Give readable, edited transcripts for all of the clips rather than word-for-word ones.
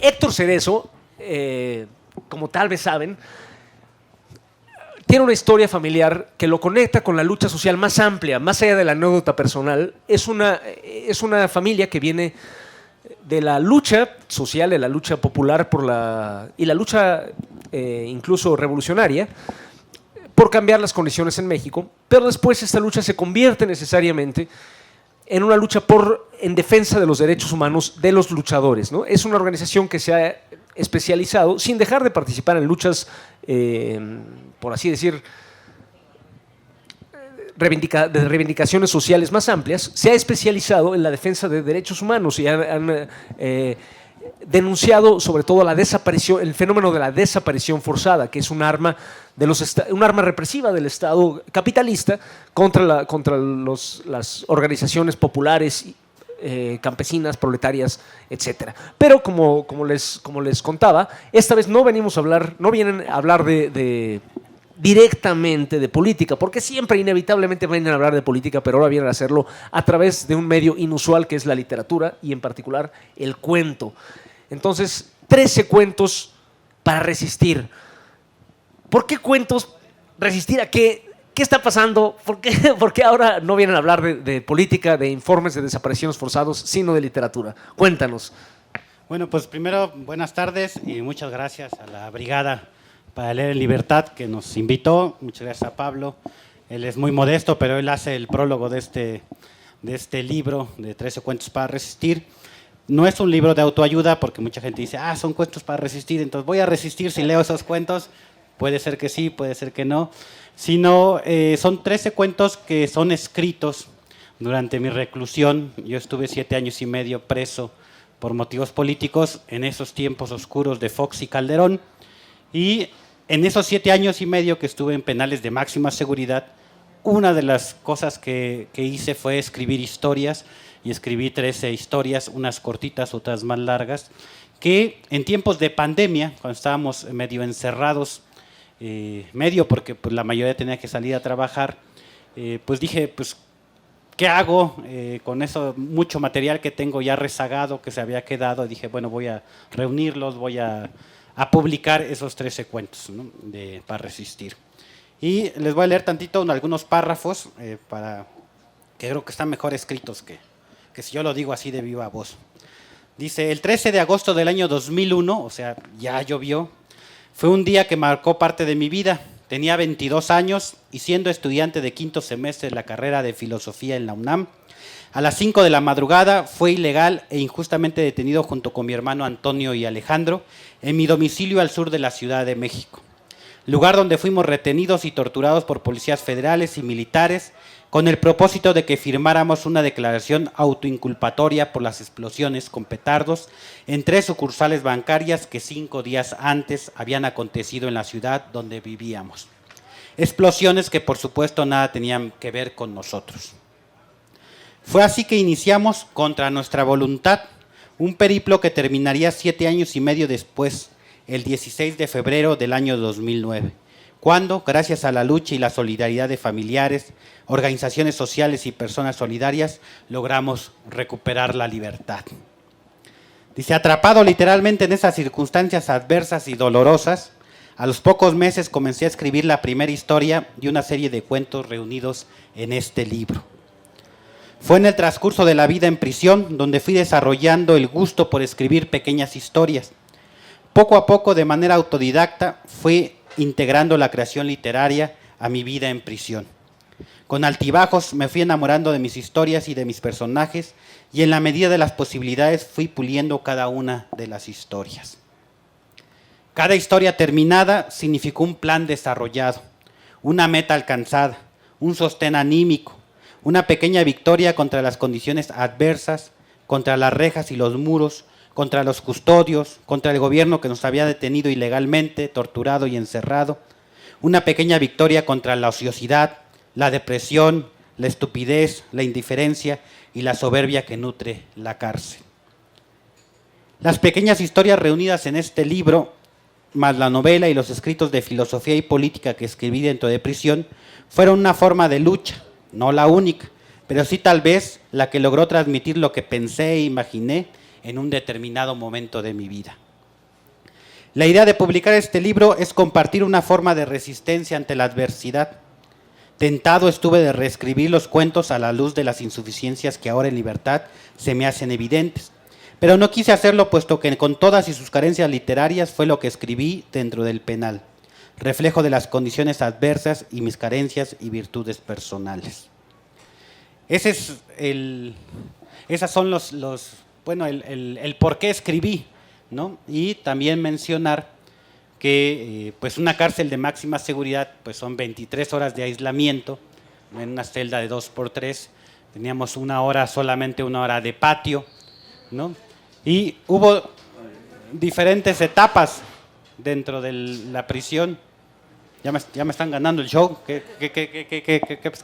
Héctor Cerezo, como tal vez saben, tiene una historia familiar que lo conecta con la lucha social más amplia, más allá de la anécdota personal. Es una familia que viene de la lucha social, de la lucha popular y la lucha incluso revolucionaria por cambiar las condiciones en México, pero después esta lucha se convierte necesariamente en una lucha en defensa de los derechos humanos de los luchadores, ¿no? Es una organización que se ha especializado, sin dejar de participar en luchas, por así decir, de reivindicaciones sociales más amplias, se ha especializado en la defensa de derechos humanos y han denunciado sobre todo el fenómeno de la desaparición forzada, que es un arma represiva del Estado capitalista contra las organizaciones populares, campesinas, proletarias, etcétera. Pero como les contaba, esta vez no vienen a hablar directamente de política, porque siempre inevitablemente vienen a hablar de política, pero ahora vienen a hacerlo a través de un medio inusual que es la literatura y en particular el cuento. Entonces, 13 cuentos para resistir. ¿Por qué cuentos? ¿Resistir a qué? ¿Qué está pasando? ¿Por qué ahora no vienen a hablar de política, de informes de desapariciones forzados, sino de literatura? Cuéntanos. Bueno, pues primero, buenas tardes y muchas gracias a la Brigada para Leer en Libertad que nos invitó. Muchas gracias a Pablo. Él es muy modesto, pero él hace el prólogo de este libro de 13 cuentos para resistir. No es un libro de autoayuda porque mucha gente dice, son cuentos para resistir, entonces voy a resistir si leo esos cuentos. Puede ser que sí, puede ser que no. Sino son 13 cuentos que son escritos durante mi reclusión. Yo estuve 7 años y medio preso por motivos políticos en esos tiempos oscuros de Fox y Calderón. Y en esos 7 años y medio que estuve en penales de máxima seguridad, una de las cosas que hice fue escribir historias, y escribí 13 historias, unas cortitas, otras más largas, que en tiempos de pandemia, cuando estábamos medio encerrados, porque pues, la mayoría tenía que salir a trabajar, pues dije, pues, ¿qué hago con eso? Mucho material que tengo ya rezagado, que se había quedado. Dije, bueno, voy a reunirlos, voy a publicar esos 13 cuentos, ¿no? Para resistir. Y les voy a leer tantito algunos párrafos para que creo que están mejor escritos que si yo lo digo así de viva voz. Dice, el 13 de agosto del año 2001, o sea, ya llovió, fue un día que marcó parte de mi vida. Tenía 22 años y siendo estudiante de quinto semestre de la carrera de filosofía en la UNAM, a las 5 de la madrugada fue ilegal e injustamente detenido junto con mi hermano Antonio y Alejandro en mi domicilio al sur de la Ciudad de México, lugar donde fuimos retenidos y torturados por policías federales y militares con el propósito de que firmáramos una declaración autoinculpatoria por las explosiones con petardos en 3 sucursales bancarias que 5 días antes habían acontecido en la ciudad donde vivíamos. Explosiones que por supuesto nada tenían que ver con nosotros. Fue así que iniciamos contra nuestra voluntad un periplo que terminaría 7 años y medio después, el 16 de febrero del año 2009, cuando, gracias a la lucha y la solidaridad de familiares, organizaciones sociales y personas solidarias, logramos recuperar la libertad. Dice, atrapado literalmente en esas circunstancias adversas y dolorosas, a los pocos meses comencé a escribir la primera historia de una serie de cuentos reunidos en este libro. Fue en el transcurso de la vida en prisión donde fui desarrollando el gusto por escribir pequeñas historias. Poco a poco, de manera autodidacta, fui integrando la creación literaria a mi vida en prisión. Con altibajos me fui enamorando de mis historias y de mis personajes y en la medida de las posibilidades fui puliendo cada una de las historias. Cada historia terminada significó un plan desarrollado, una meta alcanzada, un sostén anímico, una pequeña victoria contra las condiciones adversas, contra las rejas y los muros, contra los custodios, contra el gobierno que nos había detenido ilegalmente, torturado y encerrado, una pequeña victoria contra la ociosidad, la depresión, la estupidez, la indiferencia y la soberbia que nutre la cárcel. Las pequeñas historias reunidas en este libro, más la novela y los escritos de filosofía y política que escribí dentro de prisión, fueron una forma de lucha, no la única, pero sí tal vez la que logró transmitir lo que pensé e imaginé en un determinado momento de mi vida. La idea de publicar este libro es compartir una forma de resistencia ante la adversidad. Tentado estuve de reescribir los cuentos a la luz de las insuficiencias que ahora en libertad se me hacen evidentes. Pero no quise hacerlo puesto que con todas y sus carencias literarias fue lo que escribí dentro del penal, reflejo de las condiciones adversas y mis carencias y virtudes personales. Esas son el por qué escribí, ¿no? Y también mencionar que pues una cárcel de máxima seguridad pues son 23 horas de aislamiento en una celda de 2x3, teníamos solamente una hora de patio, ¿no? Y hubo diferentes etapas dentro de la prisión. Ya me están ganando el show. ¿Qué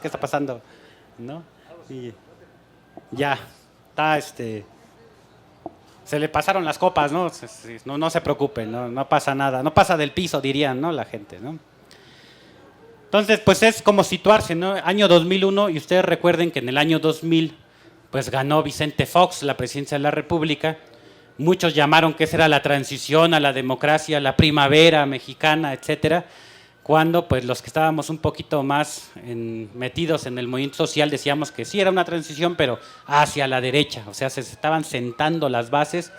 está pasando? ¿No? Y ya está se le pasaron las copas, ¿no? No se preocupen, no pasa nada, no pasa del piso, dirían, ¿no? La gente, ¿no? Entonces, pues es como situarse, ¿no? Año 2001, y ustedes recuerden que en el año 2000, pues ganó Vicente Fox la presidencia de la República. Muchos llamaron que esa era la transición a la democracia, la primavera mexicana, etcétera. Cuando pues los que estábamos un poquito más metidos en el movimiento social decíamos que sí era una transición, pero hacia la derecha, o sea, se estaban sentando las bases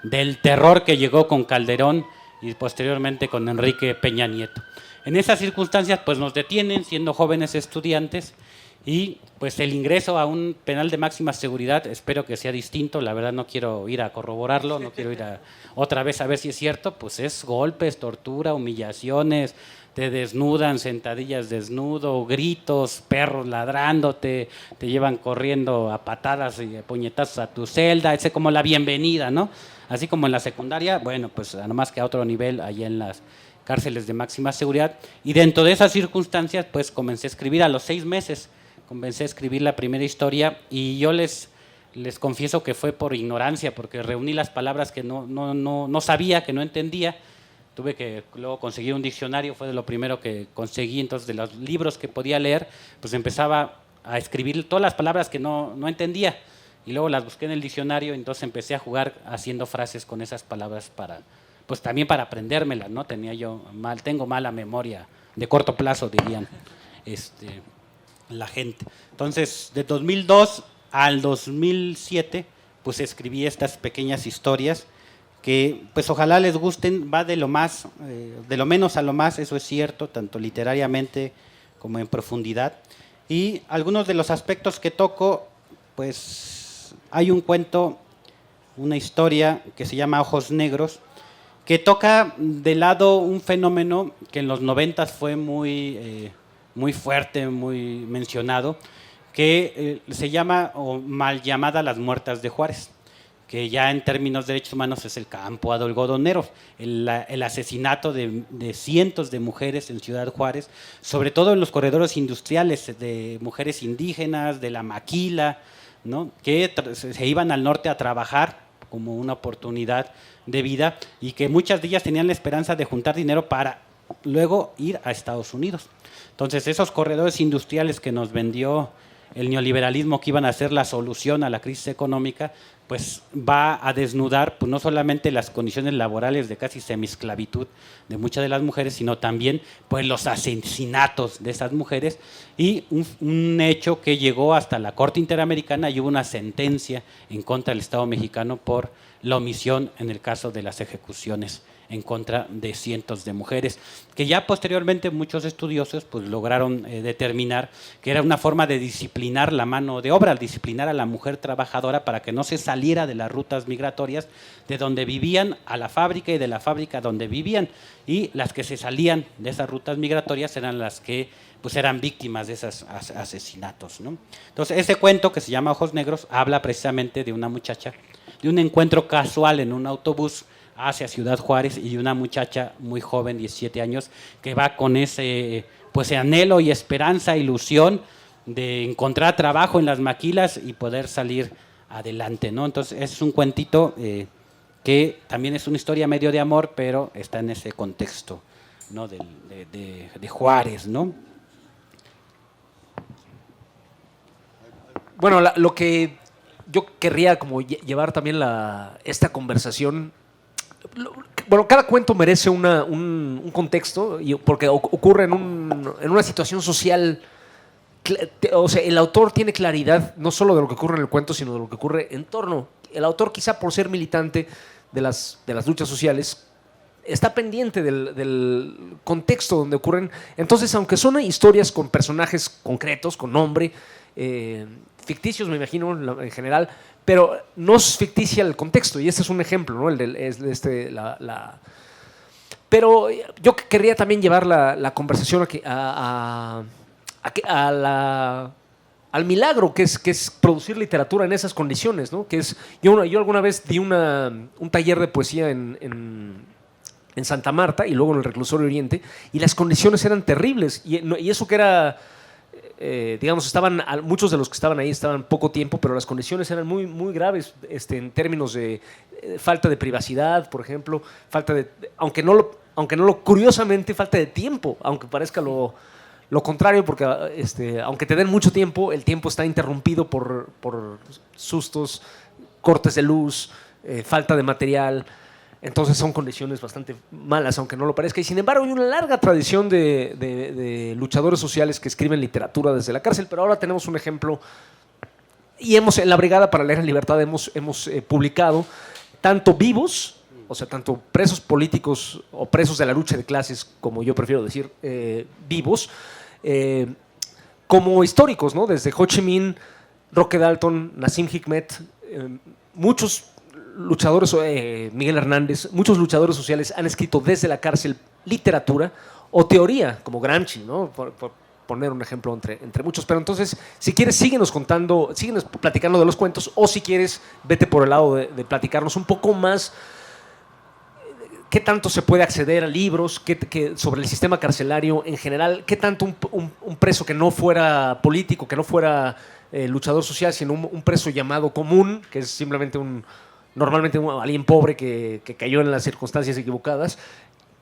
del terror que llegó con Calderón y posteriormente con Enrique Peña Nieto. En esas circunstancias pues nos detienen siendo jóvenes estudiantes y pues el ingreso a un penal de máxima seguridad espero que sea distinto, la verdad no quiero ir a corroborarlo, no quiero ir otra vez a ver si es cierto, pues es golpes, tortura, humillaciones, te desnudan, sentadillas desnudo, gritos, perros ladrándote, te llevan corriendo a patadas y a puñetazos a tu celda, es como la bienvenida, ¿no? Así como en la secundaria, bueno, pues nomás que a otro nivel, allá en las cárceles de máxima seguridad. Y dentro de esas circunstancias, pues comencé a escribir a los 6 meses, comencé a escribir la primera historia y yo les confieso que fue por ignorancia, porque reuní las palabras que no sabía, que no entendía. Tuve que luego conseguir un diccionario, fue de lo primero que conseguí. Entonces de los libros que podía leer, pues empezaba a escribir todas las palabras que no entendía y luego las busqué en el diccionario, entonces empecé a jugar haciendo frases con esas palabras pues también para aprendérmelas, ¿no? Tengo mala memoria de corto plazo, dirían la gente. Entonces de 2002 al 2007 pues escribí estas pequeñas historias que pues ojalá les gusten, va de lo menos a lo más, eso es cierto, tanto literariamente como en profundidad. Y algunos de los aspectos que toco, pues hay un cuento, una historia que se llama Ojos Negros, que toca de lado un fenómeno que en los 90 fue muy fuerte, muy mencionado, que se llama, o mal llamada, las muertas de Juárez, que ya en términos de derechos humanos es el campo algodonero, el asesinato de cientos de mujeres en Ciudad Juárez, sobre todo en los corredores industriales, de mujeres indígenas, de la maquila, ¿no? Que se iban al norte a trabajar como una oportunidad de vida y que muchas de ellas tenían la esperanza de juntar dinero para luego ir a Estados Unidos. Entonces esos corredores industriales que nos vendió el neoliberalismo, que iban a ser la solución a la crisis económica, pues va a desnudar pues no solamente las condiciones laborales de casi semiesclavitud de muchas de las mujeres, sino también pues los asesinatos de esas mujeres y un hecho que llegó hasta la Corte Interamericana y hubo una sentencia en contra del Estado mexicano por la omisión en el caso de las ejecuciones en contra de cientos de mujeres, que ya posteriormente muchos estudiosos pues lograron determinar que era una forma de disciplinar la mano de obra, disciplinar a la mujer trabajadora para que no se saliera de las rutas migratorias de donde vivían a la fábrica y de la fábrica donde vivían, y las que se salían de esas rutas migratorias eran las que pues eran víctimas de esos asesinatos, ¿no? Entonces ese cuento que se llama Ojos Negros habla precisamente de una muchacha, de un encuentro casual en un autobús hacia Ciudad Juárez y una muchacha muy joven, 17 años, que va con ese pues anhelo y esperanza, ilusión de encontrar trabajo en las maquilas y poder salir adelante, ¿no? Entonces es un cuentito que también es una historia medio de amor, pero está en ese contexto, ¿no? de Juárez, ¿no? Bueno, lo que yo querría como llevar también esta conversación bueno, cada cuento merece un contexto, porque ocurre en una situación social. O sea, el autor tiene claridad no solo de lo que ocurre en el cuento, sino de lo que ocurre en torno. El autor, quizá por ser militante de las luchas sociales, está pendiente del contexto donde ocurren. Entonces, aunque son historias con personajes concretos, con nombre, ficticios, me imagino, en general, pero no es ficticia el contexto. Y este es un ejemplo, ¿no? Pero yo querría también llevar la conversación al milagro que es producir literatura en esas condiciones, ¿no? Yo alguna vez di un taller de poesía en Santa Marta y luego en el Reclusorio Oriente, y las condiciones eran terribles, y eso que era, digamos, muchos de los que estaban ahí estaban poco tiempo, pero las condiciones eran muy, muy graves, en términos de falta de privacidad, por ejemplo, aunque no lo curiosamente, falta de tiempo, aunque parezca lo contrario, porque aunque te den mucho tiempo, el tiempo está interrumpido por sustos, cortes de luz, falta de material. Entonces son condiciones bastante malas, aunque no lo parezca. Y sin embargo hay una larga tradición de luchadores sociales que escriben literatura desde la cárcel, pero ahora tenemos un ejemplo. Y en la Brigada para Leer en Libertad hemos publicado tanto vivos, o sea, tanto presos políticos o presos de la lucha de clases, como yo prefiero decir, vivos, como históricos, ¿no? Desde Ho Chi Minh, Roque Dalton, Nassim Hikmet, muchos luchadores, Miguel Hernández, muchos luchadores sociales han escrito desde la cárcel literatura o teoría, como Gramsci, ¿no? Por poner un ejemplo entre muchos. Pero entonces, si quieres, síguenos platicando de los cuentos, o si quieres, vete por el lado de platicarnos un poco más qué tanto se puede acceder a libros, sobre el sistema carcelario en general, qué tanto un preso que no fuera político, que no fuera luchador social, sino un preso llamado común, que es simplemente normalmente alguien pobre que cayó en las circunstancias equivocadas,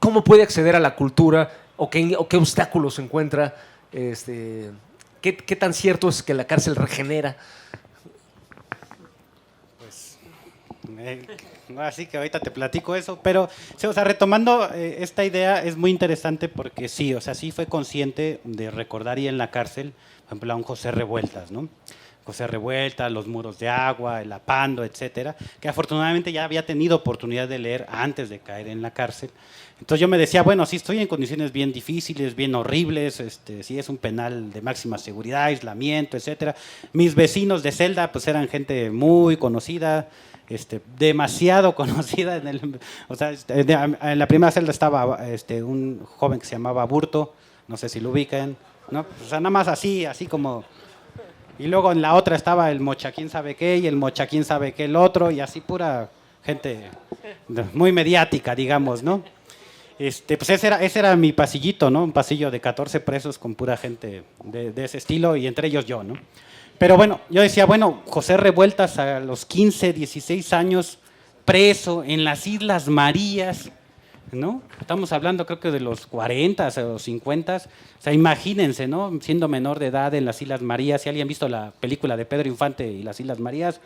cómo puede acceder a la cultura o qué obstáculos encuentra, qué tan cierto es que la cárcel regenera. Pues, así que ahorita te platico eso, pero sí, o sea, retomando esta idea es muy interesante porque sí, o sea, sí fue consciente de recordar y en la cárcel, por ejemplo, a un José Revueltas, ¿no? José Revueltas, Los Muros de Agua, El Apando, etcétera, que afortunadamente ya había tenido oportunidad de leer antes de caer en la cárcel. Entonces yo me decía, bueno, sí estoy en condiciones bien difíciles, bien horribles, sí es un penal de máxima seguridad, aislamiento, etcétera. Mis vecinos de celda pues eran gente muy conocida, demasiado conocida. O sea, en la primera celda estaba un joven que se llamaba Burto, no sé si lo ubican, ¿no? O sea, nada más así como... Y luego en la otra estaba el mocha quién sabe qué y el mocha quién sabe qué el otro, y así pura gente muy mediática, digamos, ¿no? Pues ese era mi pasillito, ¿no? Un pasillo de 14 presos con pura gente de ese estilo, y entre ellos yo, ¿no? Pero bueno, yo decía, bueno, José Revueltas a los 15, 16 años, preso en las Islas Marías, ¿no? Estamos hablando creo que de los 40 o los 50, o sea, imagínense, ¿no? Siendo menor de edad en las Islas Marías. Si alguien ha visto la película de Pedro Infante y las Islas Marías,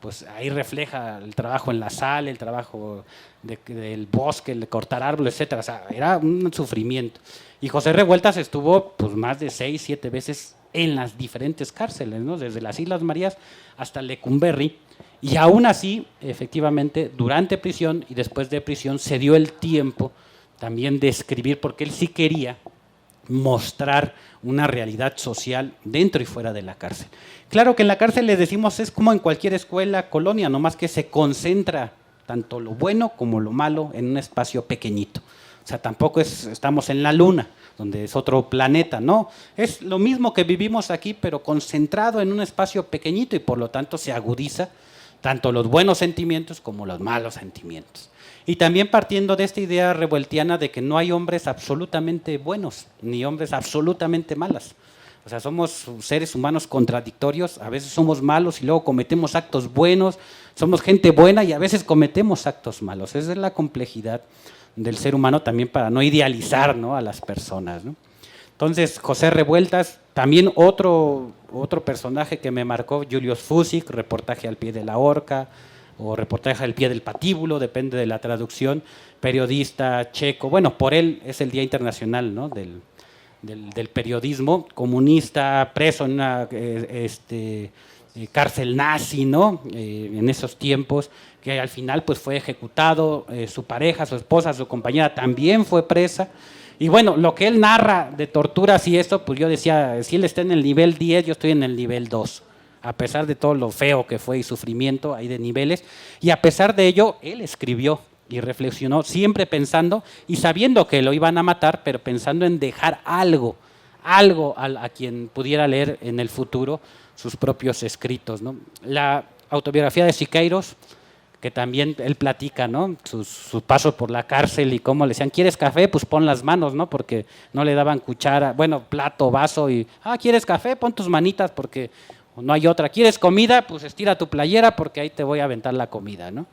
pues ahí refleja el trabajo en la sal, el trabajo del bosque, el de cortar árboles, etcétera. O sea, era un sufrimiento. Y José Revueltas estuvo pues más de 6, 7 veces en las diferentes cárceles, ¿no? Desde las Islas Marías hasta Lecumberri. Y aún así, efectivamente, durante prisión y después de prisión se dio el tiempo también de escribir, porque él sí quería mostrar una realidad social dentro y fuera de la cárcel. Claro que en la cárcel, les decimos, es como en cualquier escuela, colonia, nomás que se concentra tanto lo bueno como lo malo en un espacio pequeñito. O sea, tampoco estamos en la luna, donde es otro planeta, no. Es lo mismo que vivimos aquí, pero concentrado en un espacio pequeñito, y por lo tanto se agudiza tanto los buenos sentimientos como los malos sentimientos. Y también partiendo de esta idea revueltiana de que no hay hombres absolutamente buenos, ni hombres absolutamente malas. O sea, somos seres humanos contradictorios, a veces somos malos y luego cometemos actos buenos, somos gente buena y a veces cometemos actos malos. Esa es la complejidad del ser humano, también para no idealizar, ¿no?, a las personas, ¿no? Entonces, José Revueltas, también otro personaje que me marcó, Julius Fusik, Reportaje al pie de la horca, o reportaje al pie del patíbulo, depende de la traducción, periodista checo, bueno, por él es el Día Internacional, ¿no?, del periodismo, comunista, preso en una cárcel nazi, ¿no?, en esos tiempos, que al final pues fue ejecutado, su pareja, su esposa, su compañera también fue presa. Y bueno, lo que él narra de torturas y esto, pues yo decía, si él está en el nivel 10, yo estoy en el nivel 2. A pesar de todo lo feo que fue y sufrimiento, hay de niveles. Y a pesar de ello, él escribió y reflexionó, siempre pensando y sabiendo que lo iban a matar, pero pensando en dejar algo a quien pudiera leer en el futuro sus propios escritos, ¿no? La autobiografía de Siqueiros, que también él platica, ¿no?, su paso por la cárcel y cómo le decían, ¿quieres café? Pues pon las manos, ¿no?, porque no le daban cuchara, bueno, plato, vaso y, ¿quieres café? Pon tus manitas porque no hay otra. ¿Quieres comida? Pues estira tu playera porque ahí te voy a aventar la comida, ¿no?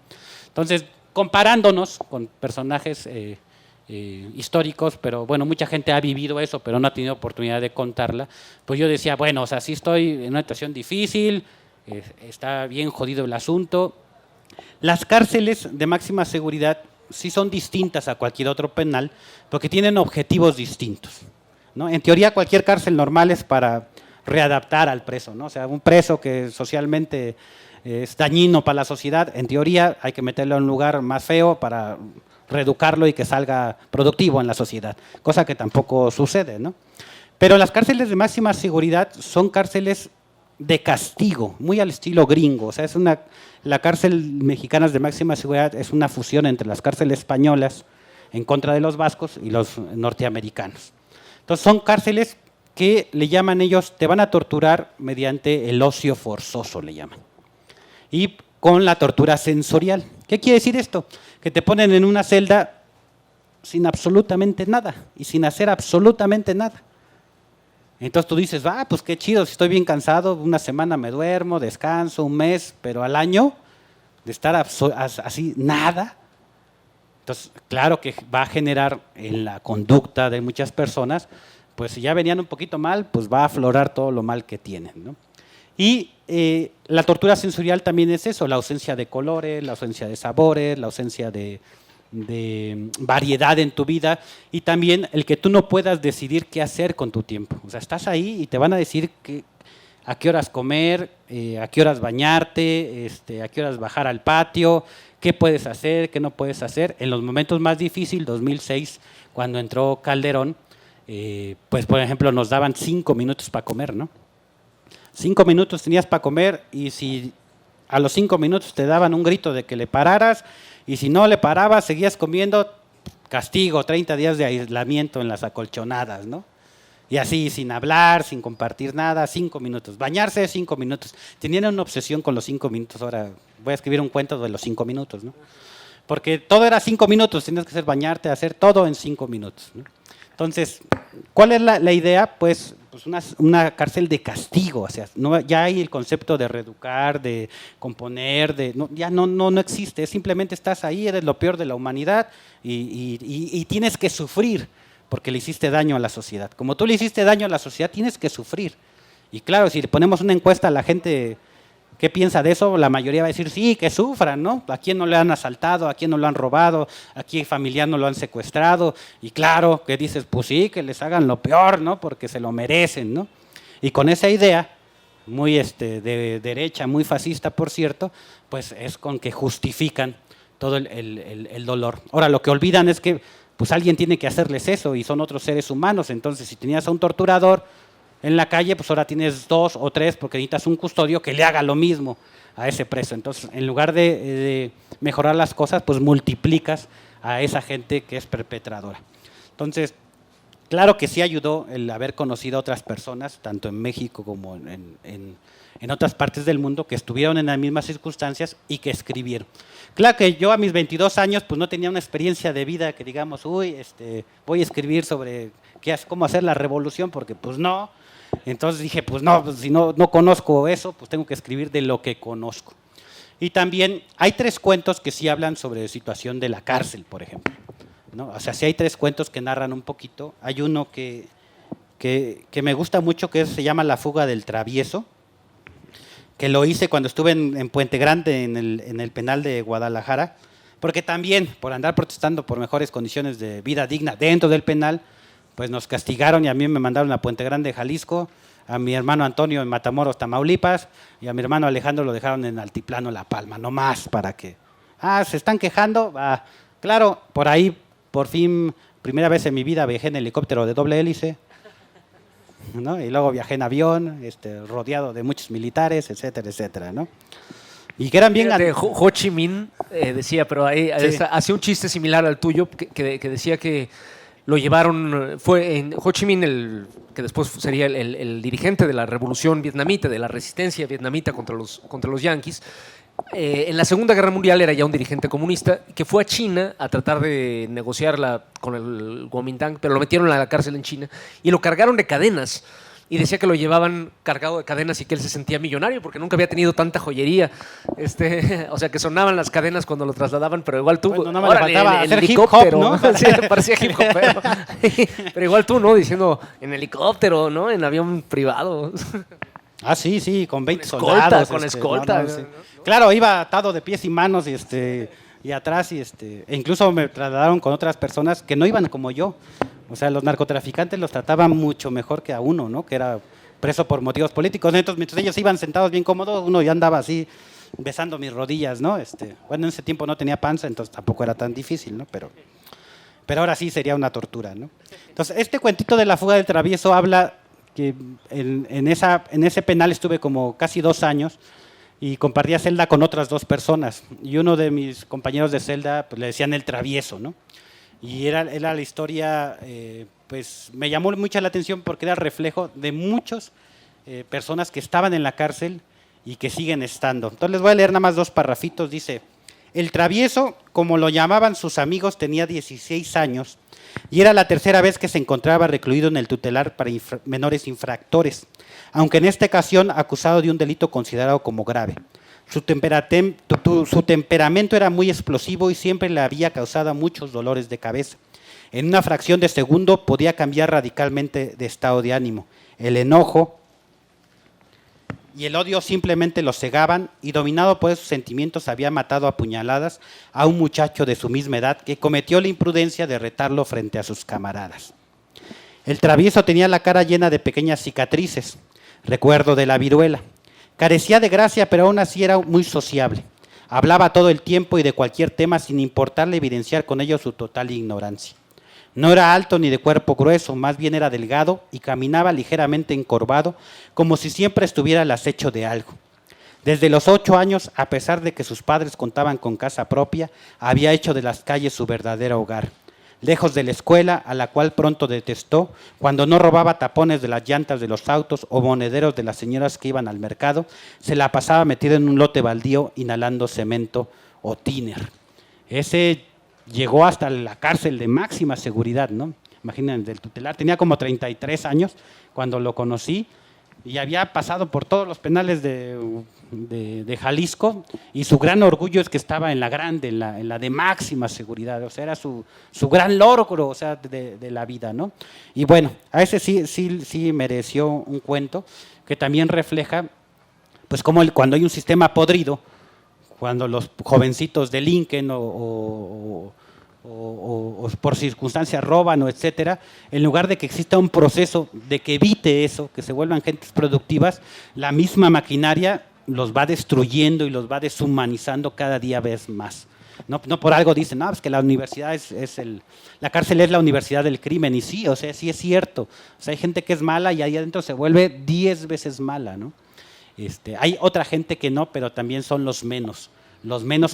Entonces, comparándonos con personajes históricos, pero bueno, mucha gente ha vivido eso, pero no ha tenido oportunidad de contarla, pues yo decía, bueno, o sea, sí estoy en una situación difícil, está bien jodido el asunto. Las cárceles de máxima seguridad sí son distintas a cualquier otro penal porque tienen objetivos distintos, ¿no? En teoría, cualquier cárcel normal es para readaptar al preso, ¿no? O sea, un preso que socialmente es dañino para la sociedad, en teoría hay que meterlo en un lugar más feo para reeducarlo y que salga productivo en la sociedad, cosa que tampoco sucede, ¿no? Pero las cárceles de máxima seguridad son cárceles de castigo, muy al estilo gringo. O sea, la cárcel mexicana de máxima seguridad es una fusión entre las cárceles españolas en contra de los vascos y los norteamericanos. Entonces son cárceles que le llaman ellos, te van a torturar mediante el ocio forzoso, le llaman. Y con la tortura sensorial. ¿Qué quiere decir esto? Que te ponen en una celda sin absolutamente nada y sin hacer absolutamente nada. Entonces tú dices, pues qué chido, si estoy bien cansado, una semana me duermo, descanso, un mes, pero al año de estar así, nada. Entonces, claro que va a generar en la conducta de muchas personas, pues si ya venían un poquito mal, pues va a aflorar todo lo mal que tienen, ¿no? Y la tortura sensorial también es eso, la ausencia de colores, la ausencia de sabores, la ausencia de variedad en tu vida y también el que tú no puedas decidir qué hacer con tu tiempo. O sea, estás ahí y te van a decir a qué horas comer, a qué horas bañarte, a qué horas bajar al patio, qué puedes hacer, qué no puedes hacer. En los momentos más difíciles, 2006, cuando entró Calderón, pues por ejemplo nos daban 5 minutos para comer, ¿no? 5 minutos tenías para comer y si a los 5 minutos te daban un grito de que le pararas y si no le parabas, seguías comiendo, castigo, 30 días de aislamiento en las acolchonadas, ¿no? Y así, sin hablar, sin compartir nada, 5 minutos. Bañarse, 5 minutos. Tenían una obsesión con los 5 minutos. Ahora voy a escribir un cuento de los 5 minutos, ¿no? Porque todo era 5 minutos, tenías que hacer bañarte, hacer todo en 5 minutos, ¿no? Entonces, ¿cuál es la idea? Pues una cárcel de castigo, o sea, ya hay el concepto de reeducar, de componer, ya no existe, simplemente estás ahí, eres lo peor de la humanidad y tienes que sufrir porque le hiciste daño a la sociedad. Como tú le hiciste daño a la sociedad, tienes que sufrir. Y claro, si le ponemos una encuesta a la gente, ¿qué piensa de eso? La mayoría va a decir, sí, que sufran, ¿no? ¿A quién no le han asaltado? ¿A quién no lo han robado? ¿A quién familiar no lo han secuestrado? Y claro, que dices, pues sí, que les hagan lo peor, ¿no? Porque se lo merecen, ¿no? Y con esa idea, muy de derecha, muy fascista, por cierto, pues es con que justifican todo el dolor. Ahora, lo que olvidan es que pues alguien tiene que hacerles eso y son otros seres humanos. Entonces, si tenías a un torturador en la calle, pues ahora tienes 2 o 3 porque necesitas un custodio que le haga lo mismo a ese preso. Entonces, en lugar de mejorar las cosas, pues multiplicas a esa gente que es perpetradora. Entonces, claro que sí ayudó el haber conocido a otras personas, tanto en México como en otras partes del mundo, que estuvieron en las mismas circunstancias y que escribieron. Claro que yo a mis 22 años pues no tenía una experiencia de vida que digamos, voy a escribir sobre cómo hacer la revolución, porque pues no. Entonces dije, pues no, si no conozco eso, pues tengo que escribir de lo que conozco. Y también hay 3 cuentos que sí hablan sobre la situación de la cárcel, por ejemplo, ¿no? O sea, sí hay 3 cuentos que narran un poquito. Hay uno que me gusta mucho, que se llama La fuga del travieso, que lo hice cuando estuve en Puente Grande, en el penal de Guadalajara, porque también por andar protestando por mejores condiciones de vida digna dentro del penal, pues nos castigaron y a mí me mandaron a Puente Grande, Jalisco, a mi hermano Antonio en Matamoros, Tamaulipas, y a mi hermano Alejandro lo dejaron en Altiplano, La Palma, no más para que, se están quejando, claro, por ahí, por fin, primera vez en mi vida viajé en helicóptero de doble hélice, ¿no? Y luego viajé en avión, rodeado de muchos militares, etcétera, etcétera, ¿no? Y que eran bien... Ho Chi Minh decía, pero ahí Sí. hacía un chiste similar al tuyo, que decía que lo llevaron, fue en Ho Chi Minh, que después sería el dirigente de la revolución vietnamita, de la resistencia vietnamita contra los yanquis. En la Segunda Guerra Mundial era ya un dirigente comunista que fue a China a tratar de negociarla con el Kuomintang, pero lo metieron a la cárcel en China y lo cargaron de cadenas. Y decía que lo llevaban cargado de cadenas y que él se sentía millonario porque nunca había tenido tanta joyería. O sea, que sonaban las cadenas cuando lo trasladaban, pero igual tú... Bueno, no me le faltaba hacer hip hop, ¿no? Sí, parecía hip hop, pero igual tú, ¿no? Diciendo en helicóptero, ¿no? En avión privado. Sí, con 20 Con escolta, soldados. con escolta. Sí. Claro, iba atado de pies y manos y atrás, e incluso me trasladaron con otras personas que no iban como yo. O sea, los narcotraficantes los trataban mucho mejor que a uno, ¿no? Que era preso por motivos políticos. Entonces, mientras ellos iban sentados bien cómodos, uno ya andaba así besando mis rodillas, ¿no? Bueno, en ese tiempo no tenía panza, entonces tampoco era tan difícil, ¿no? Pero ahora sí sería una tortura, ¿no? Entonces, este cuentito de la fuga del travieso habla que en ese penal estuve como casi 2 años y compartía celda con otras 2 personas. Y uno de mis compañeros de celda, pues le decían el travieso, ¿no? Y era la historia, pues me llamó mucho la atención porque era reflejo de muchas personas que estaban en la cárcel y que siguen estando. Entonces les voy a leer nada más 2 parrafitos. Dice, el travieso, como lo llamaban sus amigos, tenía 16 años y era la tercera vez que se encontraba recluido en el tutelar para menores infractores, aunque en esta ocasión acusado de un delito considerado como grave. Su temperamento era muy explosivo y siempre le había causado muchos dolores de cabeza. En una fracción de segundo podía cambiar radicalmente de estado de ánimo. El enojo y el odio simplemente lo cegaban y dominado por esos sentimientos había matado a puñaladas a un muchacho de su misma edad que cometió la imprudencia de retarlo frente a sus camaradas. El travieso tenía la cara llena de pequeñas cicatrices, recuerdo de la viruela. Carecía de gracia, pero aún así era muy sociable. Hablaba todo el tiempo y de cualquier tema sin importarle evidenciar con ello su total ignorancia. No era alto ni de cuerpo grueso, más bien era delgado y caminaba ligeramente encorvado, como si siempre estuviera al acecho de algo. Desde los 8 años, a pesar de que sus padres contaban con casa propia, había hecho de las calles su verdadero hogar. Lejos de la escuela, a la cual pronto detestó, cuando no robaba tapones de las llantas de los autos o monederos de las señoras que iban al mercado, se la pasaba metido en un lote baldío inhalando cemento o tiner. Ese llegó hasta la cárcel de máxima seguridad, ¿no? Imaginen, del tutelar. Tenía como 33 años cuando lo conocí y había pasado por todos los penales de Jalisco y su gran orgullo es que estaba en la grande, en la de máxima seguridad. O sea, era su gran logro, o sea, de la vida, ¿no? Y bueno, a ese sí mereció un cuento que también refleja, pues, cómo cuando hay un sistema podrido, cuando los jovencitos delinquen o por circunstancias roban o etcétera, en lugar de que exista un proceso de que evite eso, que se vuelvan gentes productivas, la misma maquinaria los va destruyendo y los va deshumanizando cada día vez más. No por algo dicen, no, es que la universidad la cárcel es la universidad del crimen, y sí, o sea, sí es cierto. O sea, hay gente que es mala y ahí adentro se vuelve 10 veces mala, ¿no? Hay otra gente que no, pero también son los menos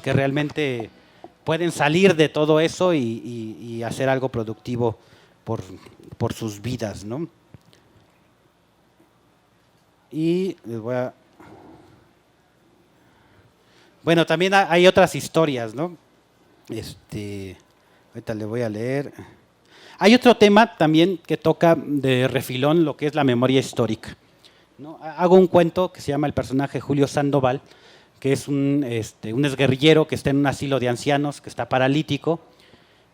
que realmente pueden salir de todo eso y hacer algo productivo por sus vidas, ¿no? Y les voy a... Bueno, también hay otras historias, ¿no? Ahorita le voy a leer. Hay otro tema también que toca de refilón lo que es la memoria histórica, ¿no? Hago un cuento que se llama El personaje Julio Sandoval, que es un exguerrillero que está en un asilo de ancianos, que está paralítico,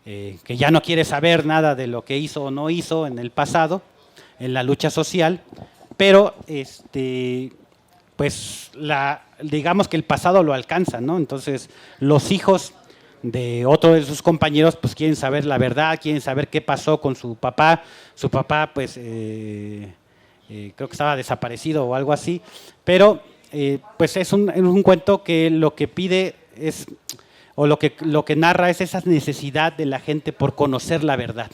que ya no quiere saber nada de lo que hizo o no hizo en el pasado, en la lucha social, pero pues digamos que el pasado lo alcanza, ¿no? Entonces los hijos de otro de sus compañeros pues quieren saber la verdad, quieren saber qué pasó con su papá. Su papá pues creo que estaba desaparecido o algo así, pero pues es un cuento que lo que pide es, o lo que narra es esa necesidad de la gente por conocer la verdad.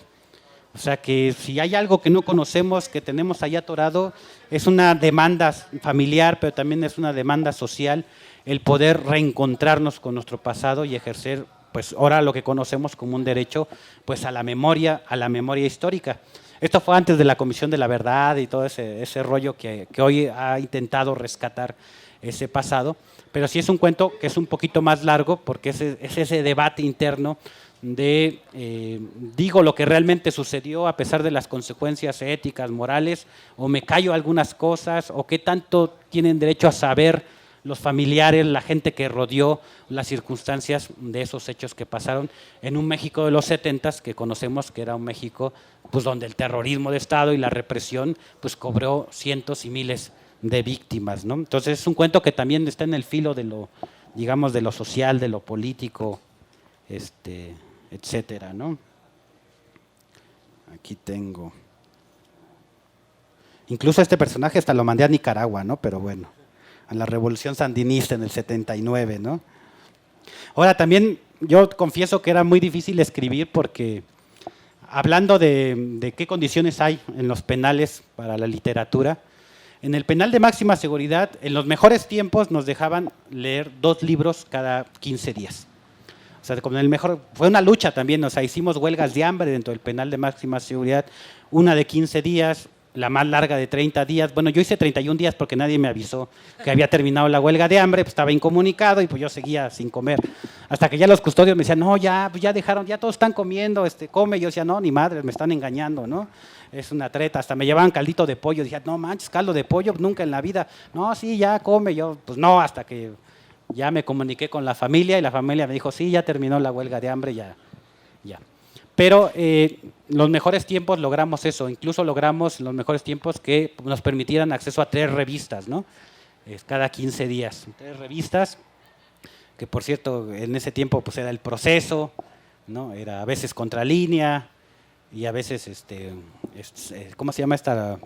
O sea que si hay algo que no conocemos, que tenemos ahí atorado, es una demanda familiar, pero también es una demanda social, el poder reencontrarnos con nuestro pasado y ejercer, pues ahora lo que conocemos como un derecho, pues a la memoria histórica. Esto fue antes de la Comisión de la Verdad y todo ese rollo que hoy ha intentado rescatar ese pasado, pero sí es un cuento que es un poquito más largo porque es ese debate interno de digo lo que realmente sucedió a pesar de las consecuencias éticas, morales, o me callo algunas cosas, o qué tanto tienen derecho a saber los familiares, la gente que rodeó las circunstancias de esos hechos que pasaron en un México de los 70s, que conocemos que era un México pues, donde el terrorismo de Estado y la represión pues, cobró cientos y miles de víctimas, ¿no? Entonces es un cuento que también está en el filo de lo, digamos, de lo social, de lo político, etcétera, ¿no? Aquí tengo. Incluso este personaje hasta lo mandé a Nicaragua, ¿no? Pero bueno, a la Revolución Sandinista en el 79, ¿no? Ahora también yo confieso que era muy difícil escribir porque hablando de qué condiciones hay en los penales para la literatura, en el penal de máxima seguridad, en los mejores tiempos nos dejaban leer 2 libros cada 15 días. O sea, con el mejor, fue una lucha también, o sea, hicimos huelgas de hambre dentro del penal de máxima seguridad, una de 15 días, la más larga de 30 días. Bueno, yo hice 31 días porque nadie me avisó que había terminado la huelga de hambre, pues estaba incomunicado y pues yo seguía sin comer. Hasta que ya los custodios me decían, no, ya, pues ya dejaron, ya todos están comiendo, come. Yo decía, no, ni madre, me están engañando, ¿no? Es una treta. Hasta me llevaban caldito de pollo. Dije, no manches, caldo de pollo, nunca en la vida. No, sí, ya come. Yo, pues no, hasta que ya me comuniqué con la familia y la familia me dijo, sí, ya terminó la huelga de hambre, ya. Pero los mejores tiempos logramos eso, incluso logramos los mejores tiempos que nos permitieran acceso a 3 revistas, ¿no? Cada 15 días. 3 revistas, que por cierto, en ese tiempo pues era El Proceso, ¿no? Era a veces Contralínea y a veces, ¿cómo se llama esta?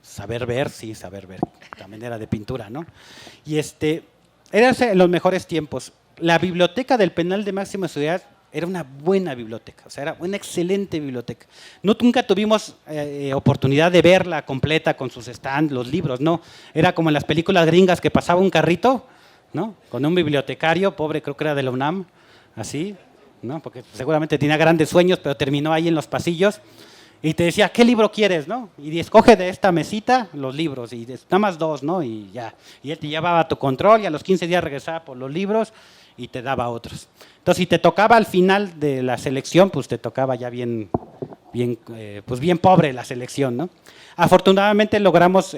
Saber Ver, sí, Saber Ver, también era de pintura, ¿no? Y eran los mejores tiempos. La biblioteca del penal de máxima seguridad era una buena biblioteca, o sea, era una excelente biblioteca. Nunca tuvimos oportunidad de verla completa con sus stands, los libros, no. Era como en las películas gringas que pasaba un carrito, ¿no? Con un bibliotecario, pobre, creo que era de la UNAM, así, ¿no? Porque seguramente tenía grandes sueños, pero terminó ahí en los pasillos y te decía, ¿qué libro quieres, no? Y escoge de esta mesita los libros, y nada más 2, ¿no? Y ya. Y él te llevaba a tu control y a los 15 días regresaba por los libros y te daba otros. Entonces, si te tocaba al final de la selección, pues te tocaba ya bien pobre la selección, ¿no? Afortunadamente logramos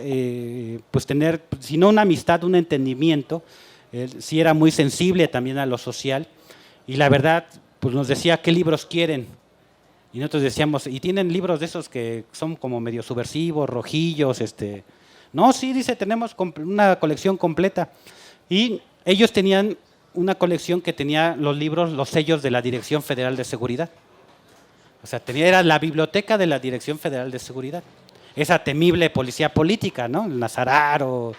pues tener, si no una amistad, un entendimiento. Sí era muy sensible también a lo social y la verdad, pues nos decía qué libros quieren. Y nosotros decíamos, ¿y tienen libros de esos que son como medio subversivos, rojillos? No, sí, dice, tenemos una colección completa. Y ellos tenían una colección que tenía los libros, los sellos de la Dirección Federal de Seguridad. O sea, era la biblioteca de la Dirección Federal de Seguridad. Esa temible policía política, ¿no? El Nazararo,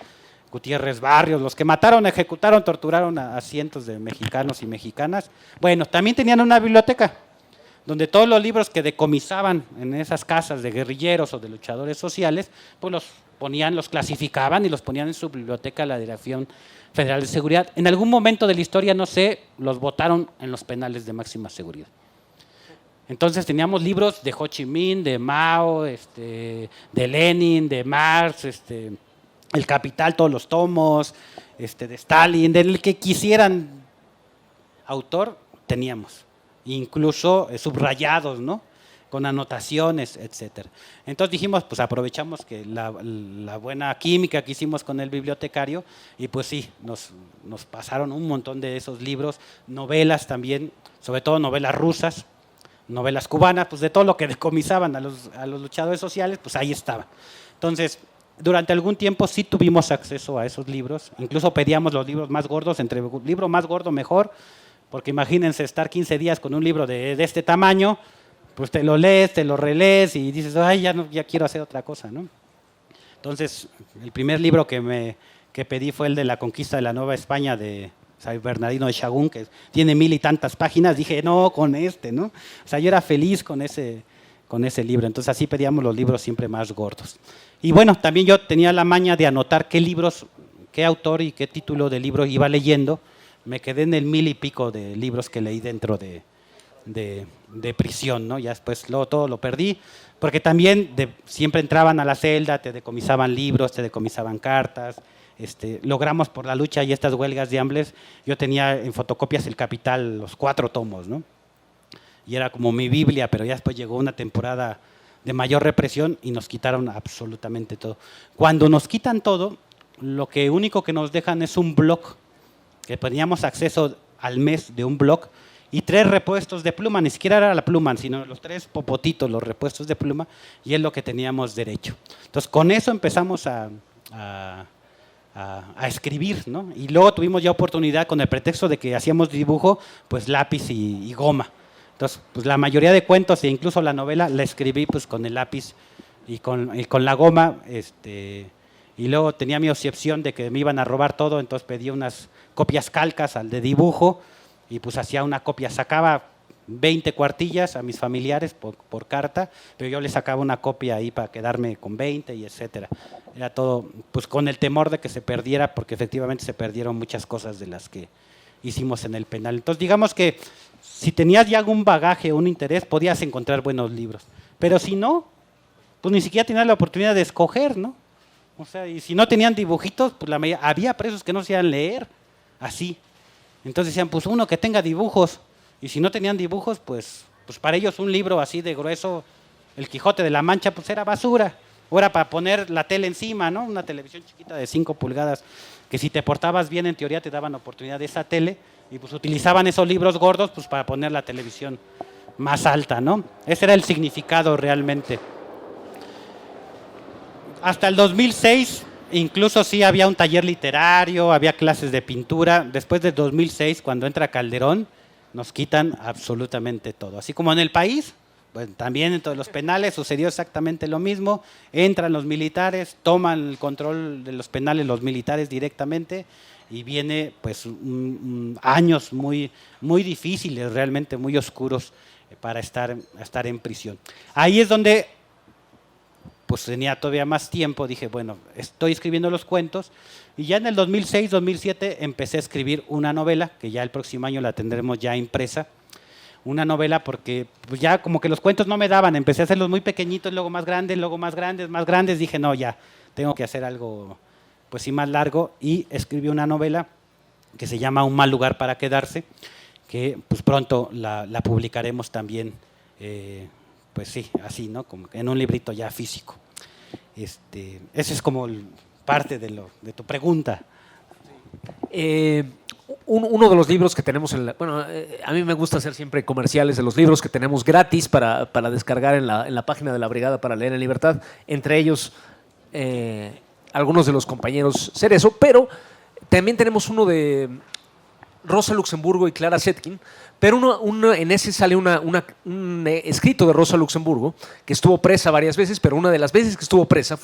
Gutiérrez Barrios, los que mataron, ejecutaron, torturaron a cientos de mexicanos y mexicanas. Bueno, también tenían una biblioteca donde todos los libros que decomisaban en esas casas de guerrilleros o de luchadores sociales, pues los ponían, los clasificaban y los ponían en su biblioteca de la Dirección Federal de Seguridad. En algún momento de la historia, no sé, los botaron en los penales de máxima seguridad. Entonces teníamos libros de Ho Chi Minh, de Mao, de Lenin, de Marx, El Capital, todos los tomos, de Stalin, del que quisieran autor, teníamos. Incluso subrayados, ¿no? Con anotaciones, etcétera. Entonces dijimos, pues aprovechamos que la buena química que hicimos con el bibliotecario y pues sí, nos pasaron un montón de esos libros, novelas también, sobre todo novelas rusas, novelas cubanas, pues de todo lo que decomisaban a los luchadores sociales, pues ahí estaba. Entonces, durante algún tiempo sí tuvimos acceso a esos libros, incluso pedíamos los libros más gordos, entre libro más gordo mejor, porque imagínense estar 15 días con un libro de este tamaño, pues te lo lees, te lo relees y dices, ay, ya quiero hacer otra cosa, ¿no? Entonces, el primer libro que pedí fue el de La conquista de la Nueva España de San Bernardino de Sahagún, que tiene 1000 y tantas páginas. Dije, no, con este, ¿no? O sea, yo era feliz con ese libro. Entonces, así pedíamos los libros siempre más gordos. Y bueno, también yo tenía la maña de anotar qué libros, qué autor y qué título de libro iba leyendo. Me quedé en el 1000 y pico de libros que leí dentro de prisión, ¿no? Ya después todo lo perdí, porque también siempre entraban a la celda, te decomisaban libros, te decomisaban cartas. Logramos por la lucha y estas huelgas de hambre, yo tenía en fotocopias El Capital, los 4 tomos, ¿no? Y era como mi Biblia, pero ya después llegó una temporada de mayor represión y nos quitaron absolutamente todo. Cuando nos quitan todo, lo único que nos dejan es un blog, que teníamos acceso al mes de un blog, y 3 repuestos de pluma, ni siquiera era la pluma, sino los 3 popotitos, los repuestos de pluma, y es lo que teníamos derecho. Entonces, con eso empezamos a escribir, ¿no? Y luego tuvimos ya oportunidad, con el pretexto de que hacíamos dibujo, pues lápiz y goma. Entonces, pues la mayoría de cuentos e incluso la novela la escribí pues con el lápiz y con la goma, y luego tenía mi obsesión de que me iban a robar todo, entonces pedí unas copias calcas al de dibujo y pues hacía una copia, sacaba 20 cuartillas a mis familiares por carta, pero yo les sacaba una copia ahí para quedarme con 20 y etcétera. Era todo pues con el temor de que se perdiera, porque efectivamente se perdieron muchas cosas de las que hicimos en el penal. Entonces digamos que si tenías ya algún bagaje o un interés, podías encontrar buenos libros, pero si no, pues ni siquiera tenías la oportunidad de escoger, ¿no? O sea, y si no tenían dibujitos, pues había presos que no sabían leer, así. Entonces decían, pues uno que tenga dibujos. Y si no tenían dibujos, pues para ellos un libro así de grueso, El Quijote de la Mancha, pues era basura. O era para poner la tele encima, ¿no? Una televisión chiquita de 5 pulgadas, que si te portabas bien, en teoría te daban oportunidad de esa tele, y pues utilizaban esos libros gordos pues para poner la televisión más alta, ¿no? Ese era el significado realmente. Hasta el 2006, incluso sí había un taller literario, había clases de pintura. Después del 2006, cuando entra Calderón, nos quitan absolutamente todo. Así como en el país, pues también en todos los penales sucedió exactamente lo mismo. Entran los militares, toman el control de los penales los militares directamente, y viene pues años muy, muy difíciles, realmente muy oscuros para estar en prisión. Ahí es donde pues tenía todavía más tiempo, dije, bueno, estoy escribiendo los cuentos, y ya en el 2006, 2007 empecé a escribir una novela, que ya el próximo año la tendremos ya impresa, una novela porque pues ya como que los cuentos no me daban, empecé a hacerlos muy pequeñitos, luego más grandes, más grandes, dije, no, ya, tengo que hacer algo pues sí más largo, y escribí una novela que se llama Un mal lugar para quedarse, que pues pronto la publicaremos también, pues sí, así, ¿no? Como en un librito ya físico. Ese es como parte de tu pregunta. Uno de los libros que tenemos a mí me gusta hacer siempre comerciales de los libros que tenemos gratis para descargar en la página de la Brigada para leer en libertad, entre ellos algunos de los compañeros Cerezo, pero también tenemos uno de Rosa Luxemburgo y Clara Zetkin, pero en ese sale un escrito de Rosa Luxemburgo, que estuvo presa varias veces, pero una de las veces que estuvo presa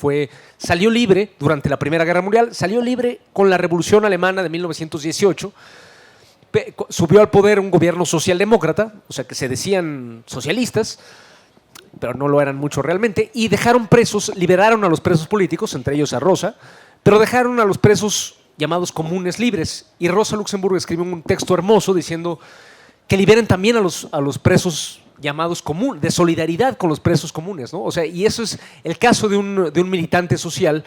salió libre durante la Primera Guerra Mundial, salió libre con la Revolución Alemana de 1918, subió al poder un gobierno socialdemócrata, o sea que se decían socialistas, pero no lo eran mucho realmente, y liberaron a los presos políticos, entre ellos a Rosa, pero dejaron a los presos llamados comunes libres, y Rosa Luxemburgo escribió un texto hermoso diciendo que liberen también a los presos llamados comunes, de solidaridad con los presos comunes, ¿no? O sea, y eso es el caso de un militante social